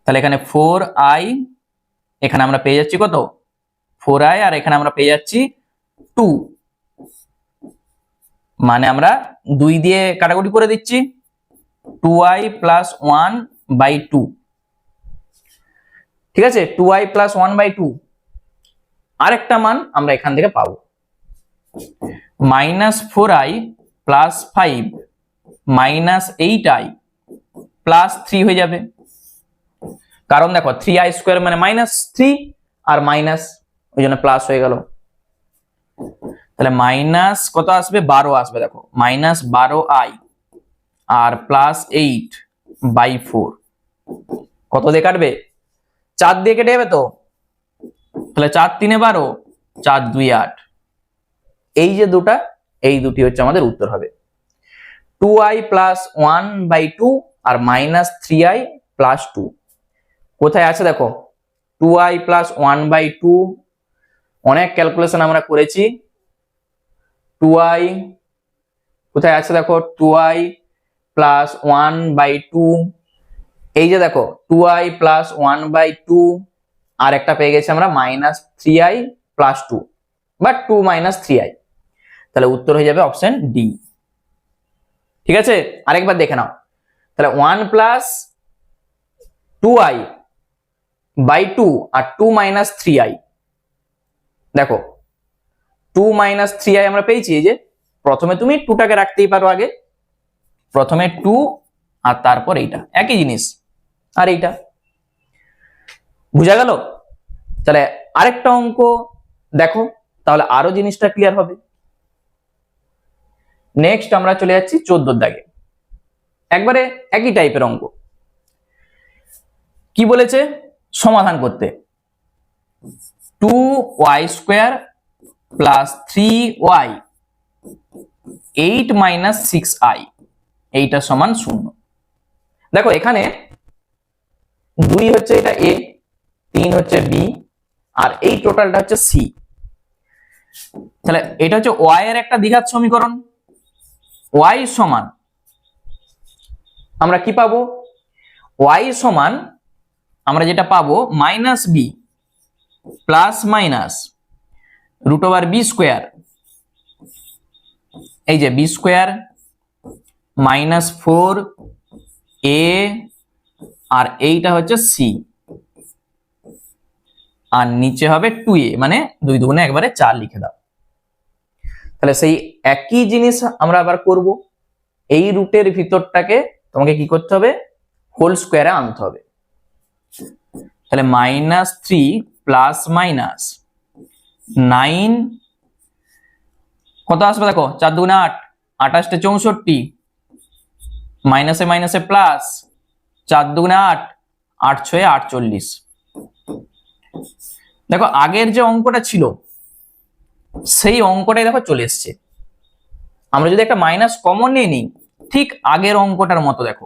তাহলে এখানে 4i, এখানে আমরা পেয়ে যাচ্ছি কত? 4i, আর এখানে আমরা পেয়ে যাচ্ছি 2, মানে আমরা 2 দিয়ে কাটাকুটি করে দিচ্ছি, 2i প্লাস 1 বাই 2। ঠিক আছে, 2i প্লাস 1 বাই 2। আরেকটা মান আমরা এখান থেকে পাবো, -4i plus 5 minus 8i plus 3 হয়ে যাবে, কারণ দেখো 3i স্কোয়ার মানে -3 আর মাইনাস, ওই জন্য প্লাস হয়ে গেল। তাহলে মাইনাস কত আসবে? 12 আসবে, দেখো -12i আর প্লাস 8 বাই 4, কত দিয়ে কাটবে? 4 দিয়ে কেটে যাবে তো, তাহলে 4 3 12, 4 2 8, এই যে দুটা, এই দুটি হচ্ছে আমাদের উত্তর হবে। 2i plus 1 by 2 R -3i plus 2 কোথায় আছে দেখো? 2i প্লাস 1 বাই 2 অনেক ক্যালকুলেশন আমরা করেছি, 2i কোথায় আছে দেখো? 2i প্লাস 1 বাই 2, এই যে দেখো 2i প্লাস 1 বাই 2, আর একটা পেয়ে গেছি আমরা -3i প্লাস 2 বা 2 -3i, তাহলে উত্তর হয়ে যাবে অপশন ডি। ঠিক আছে, আরেকবার দেখে নাও। তাহলে 1 প্লাস 2i বাই 2 আর 2 -3i, দেখো 2 -3i আমরা পেয়েছি। এই যে প্রথমে তুমি 2টাকে রাখতেই পারো, আগে প্রথমে 2 আর তারপর এইটা, একই জিনিস, আর এইটা বুঝা গেল। তাহলে আরেকটা অঙ্ক দেখো, তাহলে আরো জিনিসটা ক্লিয়ার হবে। নেক্সট আমরা চলে যাচ্ছি 14 দাগে, একবারে একই টাইপের অঙ্ক। কি বলেছে সমাধান করতে? 2y² plus 3y 8 minus 6i এইটা সমান 0। দেখো এখানে 2 হচ্ছে এটা a, 3 হচ্ছে b, আর এই টোটালটা হচ্ছে c। তাহলে এটা হচ্ছে y এর একটা দ্বিঘাত সমীকরণ। y সমান আমরা কি পাবো? y সমান আমরা যেটা পাবো minus b plus minus √b², এই যে b² মাইনাস 4a, আর এইটা হচ্ছে c, আর নিচে হবে 2a, মানে 2 দুগুণে একবারে 4 লিখে দাও। তাহলে সেই একই জিনিস আমরা আবার করব। এই রুটের ভিতরটাকে তোমাকে কি করতে হবে? হোল স্কোয়ারে আনতে হবে। তাহলে -3 প্লাস মাইনাস 9 কত আসবে? দেখো 4 দুগুণে 8, 28 64, মাইনাসে মাইনাসে প্লাস, 4 দুগুণে 8, 8 6 48। দেখো আগের যে অঙ্কটা ছিল সেই অঙ্কটাই দেখো চলে এসছে। আমরা যদি একটা মাইনাস কমন নিয়ে নিই, ঠিক আগের অঙ্কটার মতো দেখো,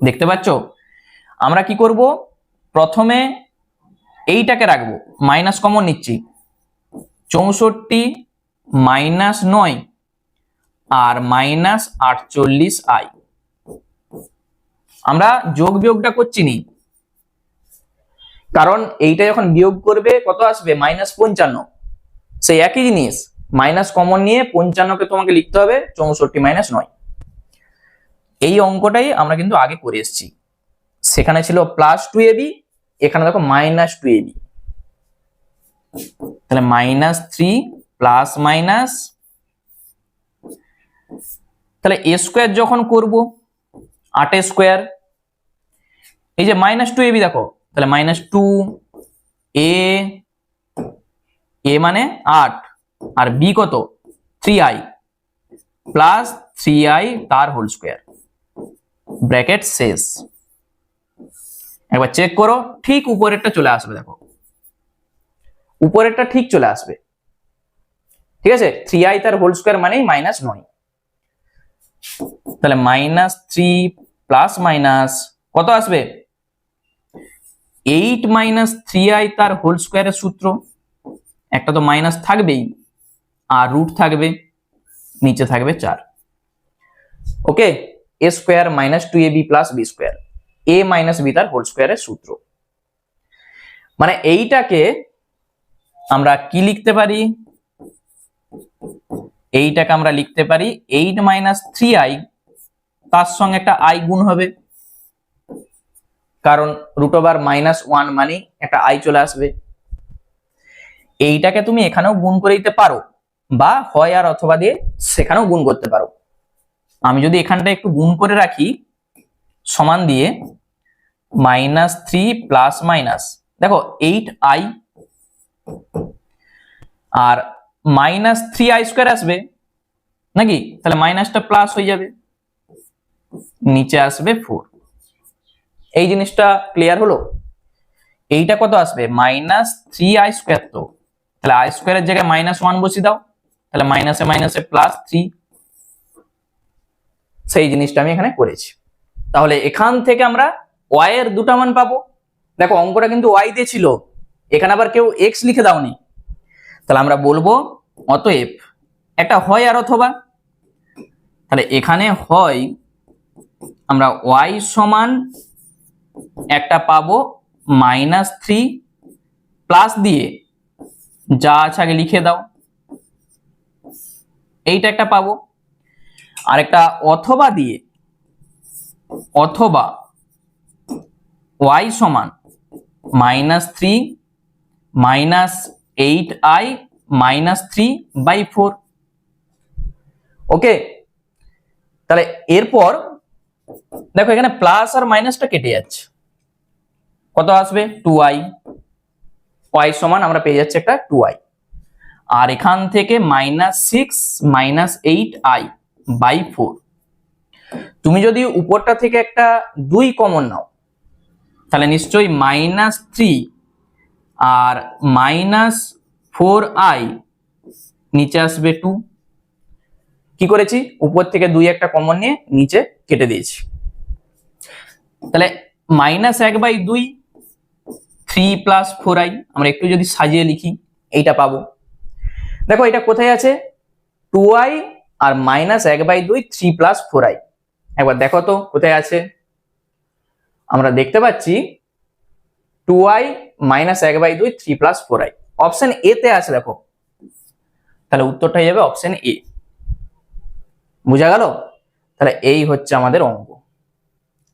দেখতে পাচ্ছ? আমরা কি করব? প্রথমে এইটাকে রাখবো, মাইনাস কমন নিচ্ছি, 64 মাইনাস 9 আর মাইনাস 48i। আমরা যোগ বিয়োগটা করছি নি, কারণ এইটা যখন বিয়োগ করবে কত আসবে? -55। সেই একই জিনিস মাইনাস কমন নিয়ে 55কে তোমাকে লিখতে হবে 64 মাইনাস 9। এই অঙ্কটাই আমরা কিন্তু আগে করে এসেছি। সেখানে ছিল +2ab, এখানে দেখো -2ab। তাহলে -3 প্লাস মাইনাস, তাহলে a² যখন করব 8² এই যে -2ab দেখো, তাহলে -2a মানে 8, আর b কত? 3i প্লাস 3i তার হোল স্কোয়ার, ব্র্যাকেট শেষ। একবার চেক করো, ঠিক উপরেরটা চলে আসবে। দেখো উপরেরটা ঠিক চলে আসবে, ঠিক আছে? 3i তার হোল স্কোয়ার মানেই -9। তাহলে -3 প্লাস মাইনাস কত আসবে? 8 3i তার হোল স্কোয়ারের সূত্র, একটা তো মাইনাস থাকবেই, আর রুট থাকবে, নিচে থাকবে 4। ওকে, a² -2ab plus b², a - b তার হোল স্কোয়ারের সূত্র। মানে এইটাকে আমরা কি লিখতে পারি? এইটাকে আমরা লিখতে পারি 8 3i, তার সঙ্গে একটা i গুণ হবে, কারণ √1 মানে একটা i চলে আসবে। এইটাকে তুমি এখানেও গুণ করে দিতে পারো, বা হয় আর অথবা দিয়ে সেখানেও গুণ করতে পারো। আমি যদি এখানটা একটু গুণ করে রাখি সমান দিয়ে, -3 প্লাস মাইনাস দেখো 8i, আর -3i² আসবে নাকি? তাহলে মাইনাসটা প্লাস হয়ে যাবে, নিচে আসবে 4। এই জিনিসটা ক্লিয়ার হলো? এইটা কত আসবে? -3i²। তো তাহলে i² এর জায়গায় -1 বসিয়ে দাও, তাহলে মাইনাসে মাইনাসে +3। সেই জিনিসটা আমি এখানে করেছি। তাহলে এখান থেকে আমরা y এর দুটো মান পাবো। দেখো অঙ্কটা কিন্তু y দিয়ে ছিল, এখানে আবার কেউ x লিখে দাওনি। তাহলে আমরা বলবো অতএব একটা হয় আর অথবা, তাহলে এখানে হয় আমরা y সমান একটা পাবো -3 প্লাস দিয়ে যা আছে আগে লিখে দাও, এইটা একটা পাবো, আর একটা অথবা দিয়ে, অথবা y সমান -3 -8i -3/4। ওকে, তাহলে এরপর দেখো এখানে প্লাস আর মাইনাসটা কেটে যাচ্ছে, কত আসবে? 2i। y সমান আমরা পেয়ে যাচ্ছি একটা 2i, আর এখান থেকে -6 -8i/4। তুমি যদি উপরটা থেকে একটা 2 কমন নাও তাহলে নিশ্চয়ই -3 আর -4i নিচে আসবে 2। কি করেছি, উপর থেকে 2 একটা কমন নিয়ে নিচে কেটে দিয়েছি। তাহলে -1/2 3 + 4i, আমরা একটু যদি সাজিয়ে লিখি এইটা পাবো। দেখো এটা কোথায় আছে, 2i আর -1/2 3 + 4i। একবার দেখো তো কোথায় আছে। আমরা দেখতে পাচ্ছি 2i -1/2 3 + 4i অপশন এ তে আছে। দেখো তাহলে উত্তরটা হয়ে যাবে অপশন এ। বুঝা গেল? তাহলে এই হচ্ছে আমাদের অঙ্ক।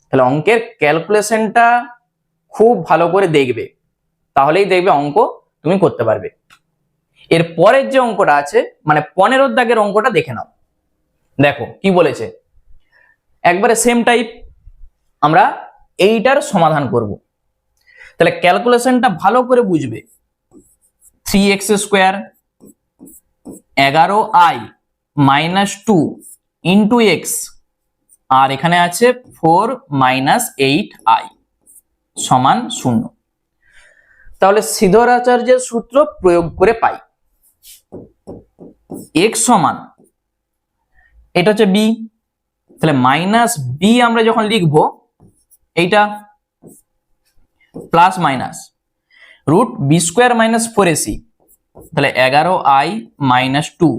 তাহলে অঙ্কের ক্যালকুলেশনটা খুব ভালো করে দেখবে, তাহলেই দেখবে অঙ্ক তুমি করতে পারবে। এর পরের যে অঙ্কটা আছে মানে 15 দাগের অঙ্কটা দেখে নাও। দেখো কি বলেছে, একবারে সেম টাইপ আমরা এইটার সমাধান করব। তাহলে ক্যালকুলেশনটা ভালো করে বুঝবে। 3x² 11i - 2 ইন্টু x, আর এখানে আছে 4 - 8i সমান 0। তাহলে সিদ্ধরাচার্যের সূত্র প্রয়োগ করে পাই x সমান, এটা হচ্ছে b, তাহলে -b আমরা যখন লিখবো এইটা প্লাস মাইনাস √b² - 4ac, তাহলে 11i - 2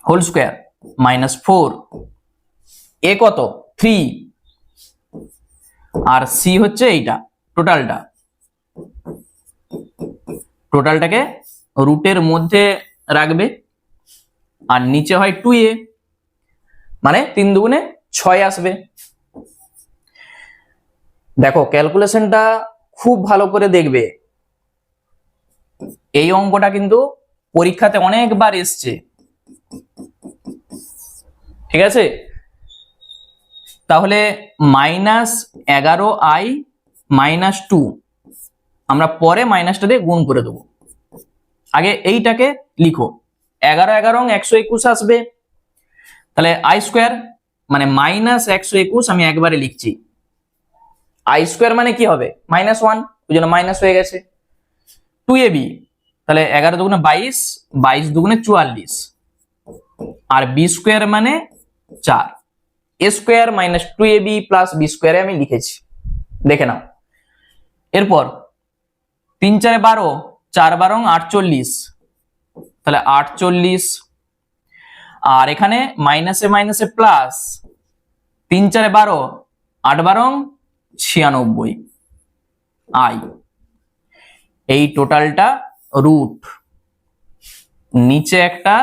হোল স্কয়ার -4, এ কত 3 আর c হচ্ছে এইটা টোটালটাকে রুটের মধ্যে রাখবে, আর নিচে হয় 2a মানে 3 দুগুণে 6 আসবে। দেখো ক্যালকুলেশনটা খুব ভালো করে দেখবে, এই অঙ্কটা কিন্তু পরীক্ষাতে অনেকবার এসছে, ঠিক আছে? তাহলে -11i - 2 আমরা পরে মাইনাসটা দিয়ে গুণ করে দেবো। আগে এইটাকে লিখো, 11 11 121 আসবে, তাহলে i² মানে -121 আমি একবারে লিখছি। i² মানে কি হবে -1, ওই জন্য মাইনাস হয়ে গেছে। 2ab তাহলে 11 দুগুণে 22, 22 দুগুণে 44, আর b² মানে 4, a² - 2ab + b² আমি লিখেছি, দেখে নাও। এরপর 3 4 12, 4 12 48, তাহলে 48, আর এখানে মাইনাসে মাইনাসে প্লাস 3 4 12, 8 12 96 i, এই টোটালটা রুট, নিচে একটা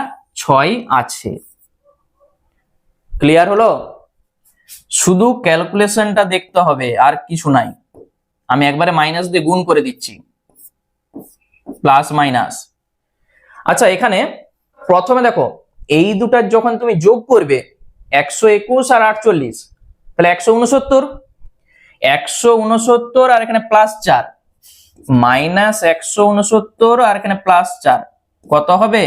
6 আছে। ক্লিয়ার হলো? শুধু ক্যালকুলেশনটা দেখতে হবে, আর কিছু নাই। আমি একবারে মাইনাস দিয়ে গুণ করে দিচ্ছি, প্লাস মাইনাস। আচ্ছা এখানে প্রথমে দেখো এই দুটার যখন তুমি যোগ করবে 121 আর 48, তাহলে 169, 169 আর এখানে +4 -169 আর এখানে +4 কত হবে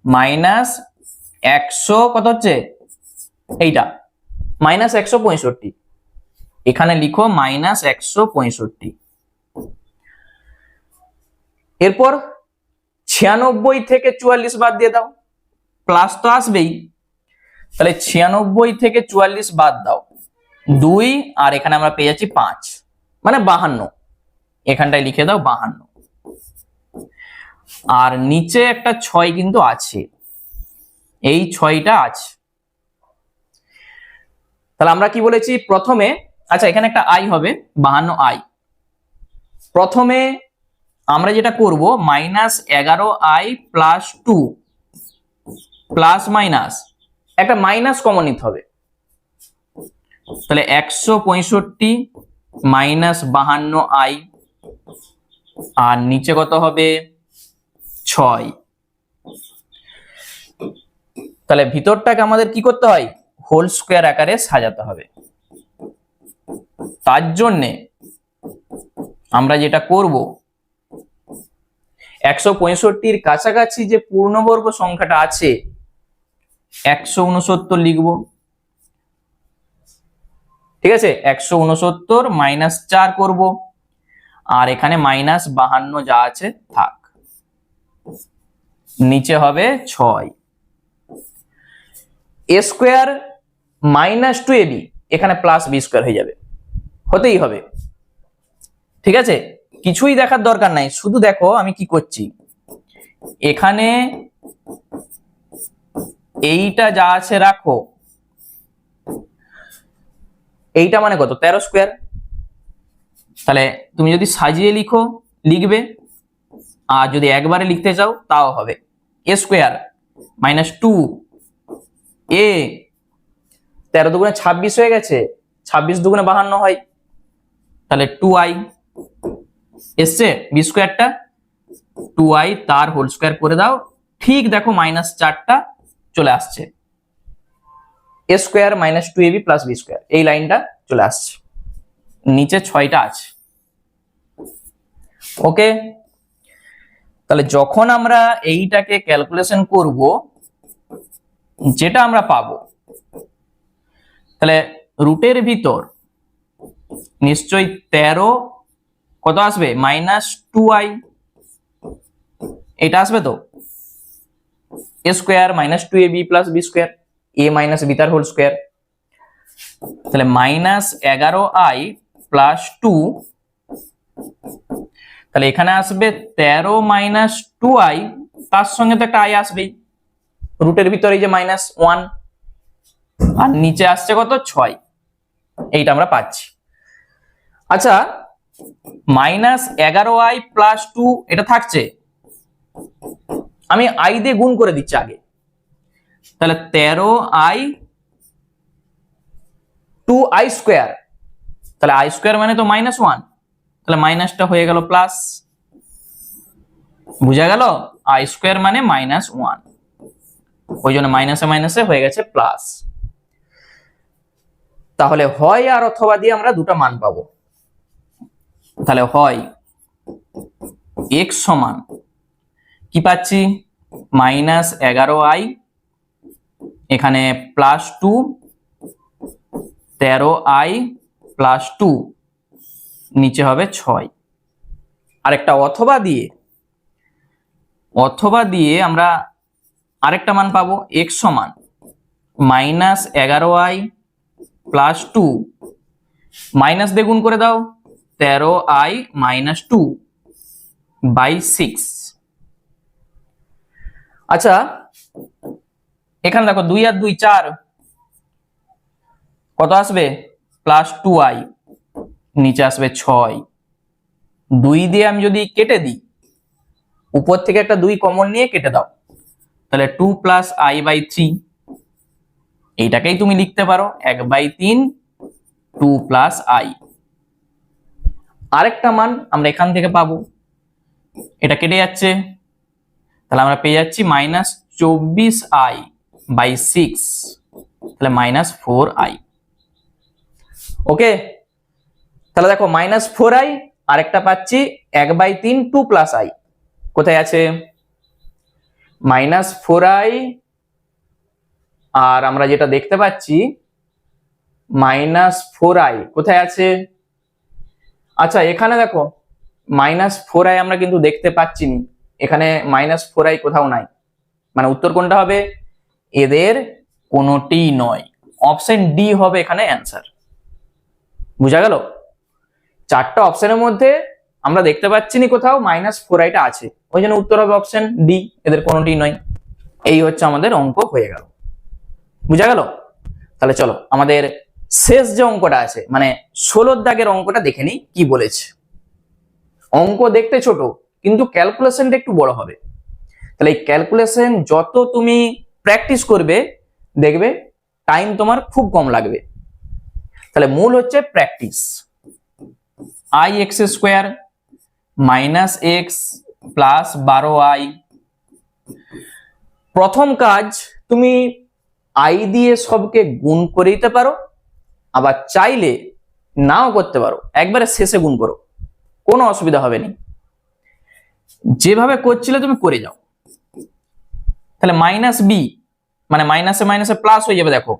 -100, কত হচ্ছে এইটা -165, এখানে লিখো -165। এরপর 96 থেকে 44 বাদ দিয়ে দাও, প্লাস তো আসবেই, তাহলে 96 থেকে 44 বাদ দাও 2, আর এখানে আমরা পেয়ে যাচ্ছি 5 মানে 52, এখানটায় লিখে দাও 52, আর নিচে একটা 6 কিন্তু আছে, এই 6টা আছে। তাহলে আমরা কি বলেছি প্রথমে, আচ্ছা এখানে একটা i হবে 52i, প্রথমে আমরা যেটা করব -11i + 2 প্লাস মাইনাস একটা মাইনাস কমন নিতে হবে, তাহলে 165 -52i, আর নিচে কত হবে 6, তাহলে ভিতরটাকে আমাদের কি করতে হয় হোল স্কয়ার আকারে সাজাতে হবে। তার জন্য আমরা যেটা করব 165 কাছাকাছি যে পূর্ণবর্গ সংখ্যাটা আছে 169 লিখবো, ঠিক আছে। 169 -4 করব, আর এখানে -52 যা আছে থাক, নিচে হবে 6। a স্কোয়ার -2ab এখানে +b স্কোয়ার হয়ে যাবে, হতেই হবে, ঠিক আছে। কিছুই দেখার দরকার নাই, শুধু দেখো আমি কি করছি। এখানে এইটা যা আছে রাখো, এইটা মানে কত 13 স্কোয়ার, তাহলে তুমি যদি সাজিয়ে লিখবে, আর যদি একবারে লিখতে চাও তাও হবে। a স্কোয়ার -2 a 13 দুগুণে 26 হয়ে গেছে, 26 দুগুণে 52 হয়, তাহলে 2i এসছে, বি স্কোয়ারটা 2i তার হোল স্কোয়ার করে দাও, ঠিক দেখো -4টা চলে আসছে, a square -2ab + b square এই লাইনটা চলে আসছে, নিচে 6টা আছে। ওকে, তাহলে যখন আমরা এইটাকে ক্যালকুলেশন করব, যেটা আমরা পাবো, তাহলে রুটের ভিতর নিশ্চয়ই 13 কত আসবে -2i, এটা আসবে তো, a square -2ab + b square, a - b তার হোল স্কোয়ার, তাহলে -11i + 2, তাহলে এখানে আসবে 13 - 2i, তার সঙ্গে তো একটা i আসবেই, রুটের ভিতরে এই যে -1, আর নিচে আসছে কত 6, এইটা আমরা পাচ্ছি। আচ্ছা, -11i + 2 এটা থাকছে, আমি i দিয়ে গুণ করে দিচ্ছি আগে, তাহলে 13i 2i স্কোয়ার, তাহলে i স্কোয়ার মানে তো -1, তাহলে মাইনাসটা হয়ে গেল প্লাস, বুঝা গেল, i স্কোয়ার মানে -1, ওই জন্য মাইনাসে মাইনাসে হয়ে গেছে প্লাস। তাহলে হয় আর অথবা দিয়ে আমরা দুটো মান পাবো, তাহলে হয় x সমান কি পাচ্ছি -11i, এখানে +2, 13i + 2, নিচে হবে 6। আরেকটা অথবা দিয়ে আমরা আরেকটা মান পাবো, x সমান -11i + 2, মাইনাস দিয়ে গুণ করে দাও, 13i - 2 / 6। আচ্ছা, এখানে দেখো 2 আর 2 4, কত আসবে +2i, নিচে আসবে 6। 2 দিয়ে আমি যদি কেটে দিই, উপর থেকে একটা 2 কমন নিয়ে কেটে দাও, তাহলে 2 + i/3, এইটাকেই তুমি লিখতে পারো 1/3 2 + i। আরেকটা মান আমরা এখান থেকে পাবো, এটা কেটে যাচ্ছে, তাহলে আমরা পেয়ে যাচ্ছি -24i/6, তাহলে -4i। ওকে, তাহলে দেখো -4i, আরেকটা পাচ্ছি 1/3 2 + i, কোথায় আছে -4i, আর আমরা যেটা দেখতে পাচ্ছি -4i কোথায় আছে, আচ্ছা এখানে দেখো -4i আমরা কিন্তু দেখতে পাচ্ছি না, এখানে -4i কোথাও নাই, মানে উত্তর কোনটা হবে, এদের কোনোটি নয়, অপশন ডি হবে এখানে অ্যান্সার। বুঝা গেল, চারটা অপশনের মধ্যে আমরা দেখতে পাচ্ছি না কোথাও -4iটা আছে, ওই জন্য উত্তর হবে অপশন ডি, এদের কোনোটি নয়। এই হচ্ছে আমাদের অঙ্ক হয়ে গেল, বুঝা গেল। তাহলে চলো আমাদের শেষ যে অঙ্কটা আছে, মানে 16 দাগের অঙ্কটা দেখে নিই কি বলেছে। অঙ্ক দেখতে ছোট, কিন্তু ক্যালকুলেশনটা একটু বড় হবে। তাহলে এই ক্যালকুলেশন যত তুমি প্র্যাকটিস করবে, দেখবে টাইম তোমার খুব কম লাগবে। তাহলে মূল হচ্ছে প্র্যাকটিস। ix² - x + 12i, প্রথম কাজ তুমি i দিয়ে সবকে গুণ করে দিতে পারো, আবার চাইলে নাও করতে পারো, একবারে শেষে গুণ করো, কোনো অসুবিধা হবে না। যেভাবে করছিলে তুমি করে যাও। তাহলে মাইনাস বি মানে মাইনাসে মাইনাসে প্লাস হয়ে যাবে, দেখো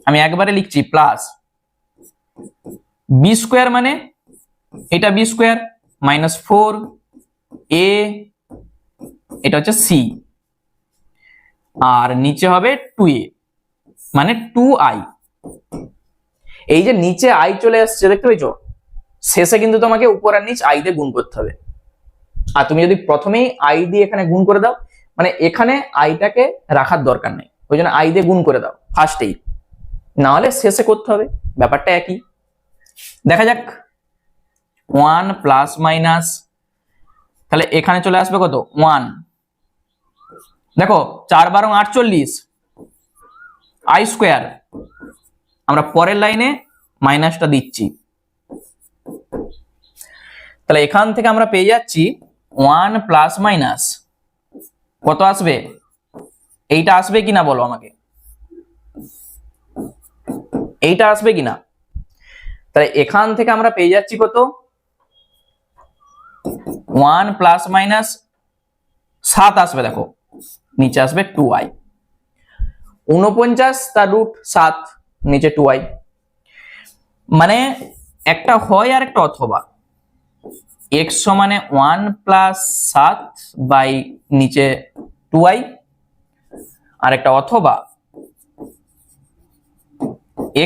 আমি একবারে লিখছি প্লাস বি স্কোয়ার মানে এটা বি স্কোয়ার মাইনাস 4 এ, এটা হচ্ছে সি, আর নিচে হবে 2a মানে 2i। এই যে নিচে আই চলে আসছে দেখতে পেয়েছো, শেষে কিন্তু তোমাকে উপর আর নিচ আই দিয়ে গুণ করতে হবে। আর তুমি যদি প্রথমেই আই দিয়ে এখানে গুণ করে দাও, মানে এখানে আইটাকে রাখার দরকার নেই, ওই জন্য আই দিয়ে গুণ করে দাও ফার্স্টেই, না হলে শেষে করতে হবে, ব্যাপারটা একই। দেখা যাক 1 প্লাস মাইনাস, তাহলে এখানে চলে আসবে কত 1, দেখো 4 12 48 আই স্কোয়ার, আমরা পরের লাইনে মাইনাসটা দিচ্ছি, তাহলে এখান থেকে আমরা পেয়ে যাচ্ছি 1 প্লাস মাইনাস কত আসবে, এইটা আসবে কিনা বলো আমাকে, এইটা আসবে কিনা। তাহলে এখান থেকে আমরা পেয়ে যাচ্ছি কত 1 প্লাস মাইনাস 7 আসবে, দেখো নিচে আসবে 2i, 49 তার রুট 7 নিচে 2i, মানে একটা হয় আর একটা অথবা, x সমানে 1 প্লাস 7 বাই নিচে 2i, আর একটা অথবা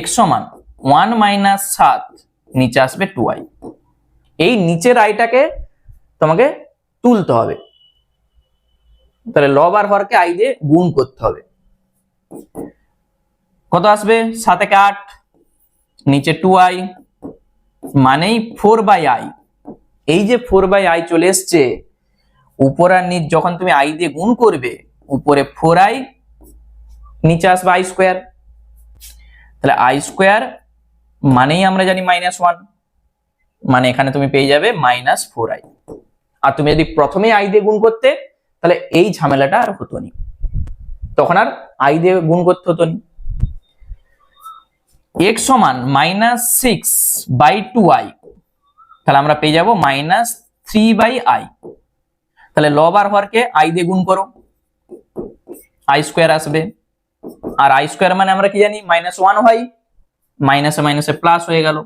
x সমান 1 মাইনাস 7 নিচে আসবে 2i। এই নিচের আইটাকে তোমাকে তুলতে হবে, তাহলে লব আর হরকে আই দিয়ে গুণ করতে হবে। কত আসবে 7 থেকে 8 নিচে 2i মানেই 4/i। এই যে 4/i চলে এসছে, উপর আর নিচ যখন তুমি আই দিয়ে গুণ করবে, উপরে 4i নিচে আসবে আই স্কোয়ার, তাহলে আই স্কোয়ার মানেই আমরা জানি -1, মানে এখানে তুমি পেয়ে যাবে -4i। আর তুমি যদি প্রথমে আই দিয়ে গুণ করতে, তাহলে এই ঝামেলাটা আর হতো না, তখন আর আই দিয়ে গুণ করতে হতো না। x সমান -6/2i, তাহলে আমরা পেয়ে যাব -3/i। তাহলে লব আর হরকে আই দিয়ে গুণ করো, আই স্কোয়ার আসবে, আর আই স্কোয়ার মানে আমরা কি জানি -1 হয়, মাইনাসে মাইনাসে প্লাস হয়ে গেল,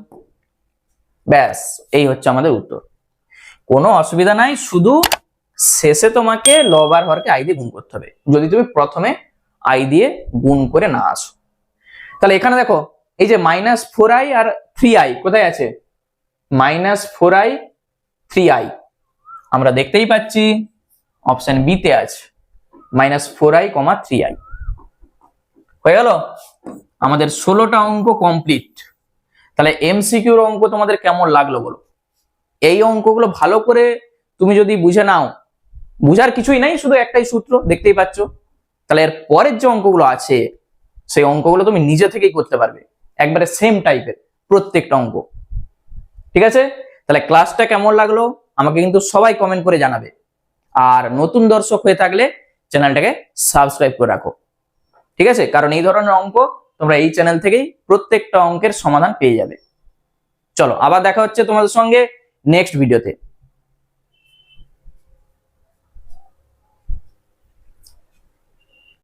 ব্যাস এই হচ্ছে আমাদের উত্তর। কোনো অসুবিধা নাই, শুধু শেষে তোমাকে লব আর হরকে আই দিয়ে গুণ করতে হবে, যদি তুমি প্রথমে আই দিয়ে গুণ করে না আসো। তাহলে এখানে দেখো এই যে -4i আর 3i কোথায় আছে, -4i 3i আমরা দেখতেই পাচ্ছি অপশন বি তে আছে, -4i, 3i। হয়ে গেল আমাদের 16টা অঙ্ক কমপ্লিট। তাহলে এমসিকিউর অঙ্ক তোমাদের কেমন লাগলো বলো। এই অঙ্কগুলো ভালো করে তুমি যদি বুঝে নাও, বুঝার কিছুই নাই, শুধু একটাই সূত্র দেখতেই পাচ্ছ, তাহলে এর পরের যে অঙ্কগুলো আছে সেই অঙ্কগুলো তুমি নিজে থেকেই করতে পারবে, একবারে সেম টাইপের প্রত্যেকটা অঙ্ক। ঠিক আছে, তাহলে ক্লাসটা কেমন লাগলো আমাকে কিন্তু সবাই কমেন্ট করে জানাবে, আর নতুন দর্শক হয়ে থাকলে চ্যানেলটাকে সাবস্ক্রাইব করে রাখো। ঠিক আছে, কারণ এই ধরনের অঙ্ক তোমরা এই চ্যানেল থেকেই প্রত্যেকটা অঙ্কের সমাধান পেয়ে যাবে। চলো আবার দেখা হচ্ছে তোমাদের সঙ্গে নেক্সট ভিডিওতে।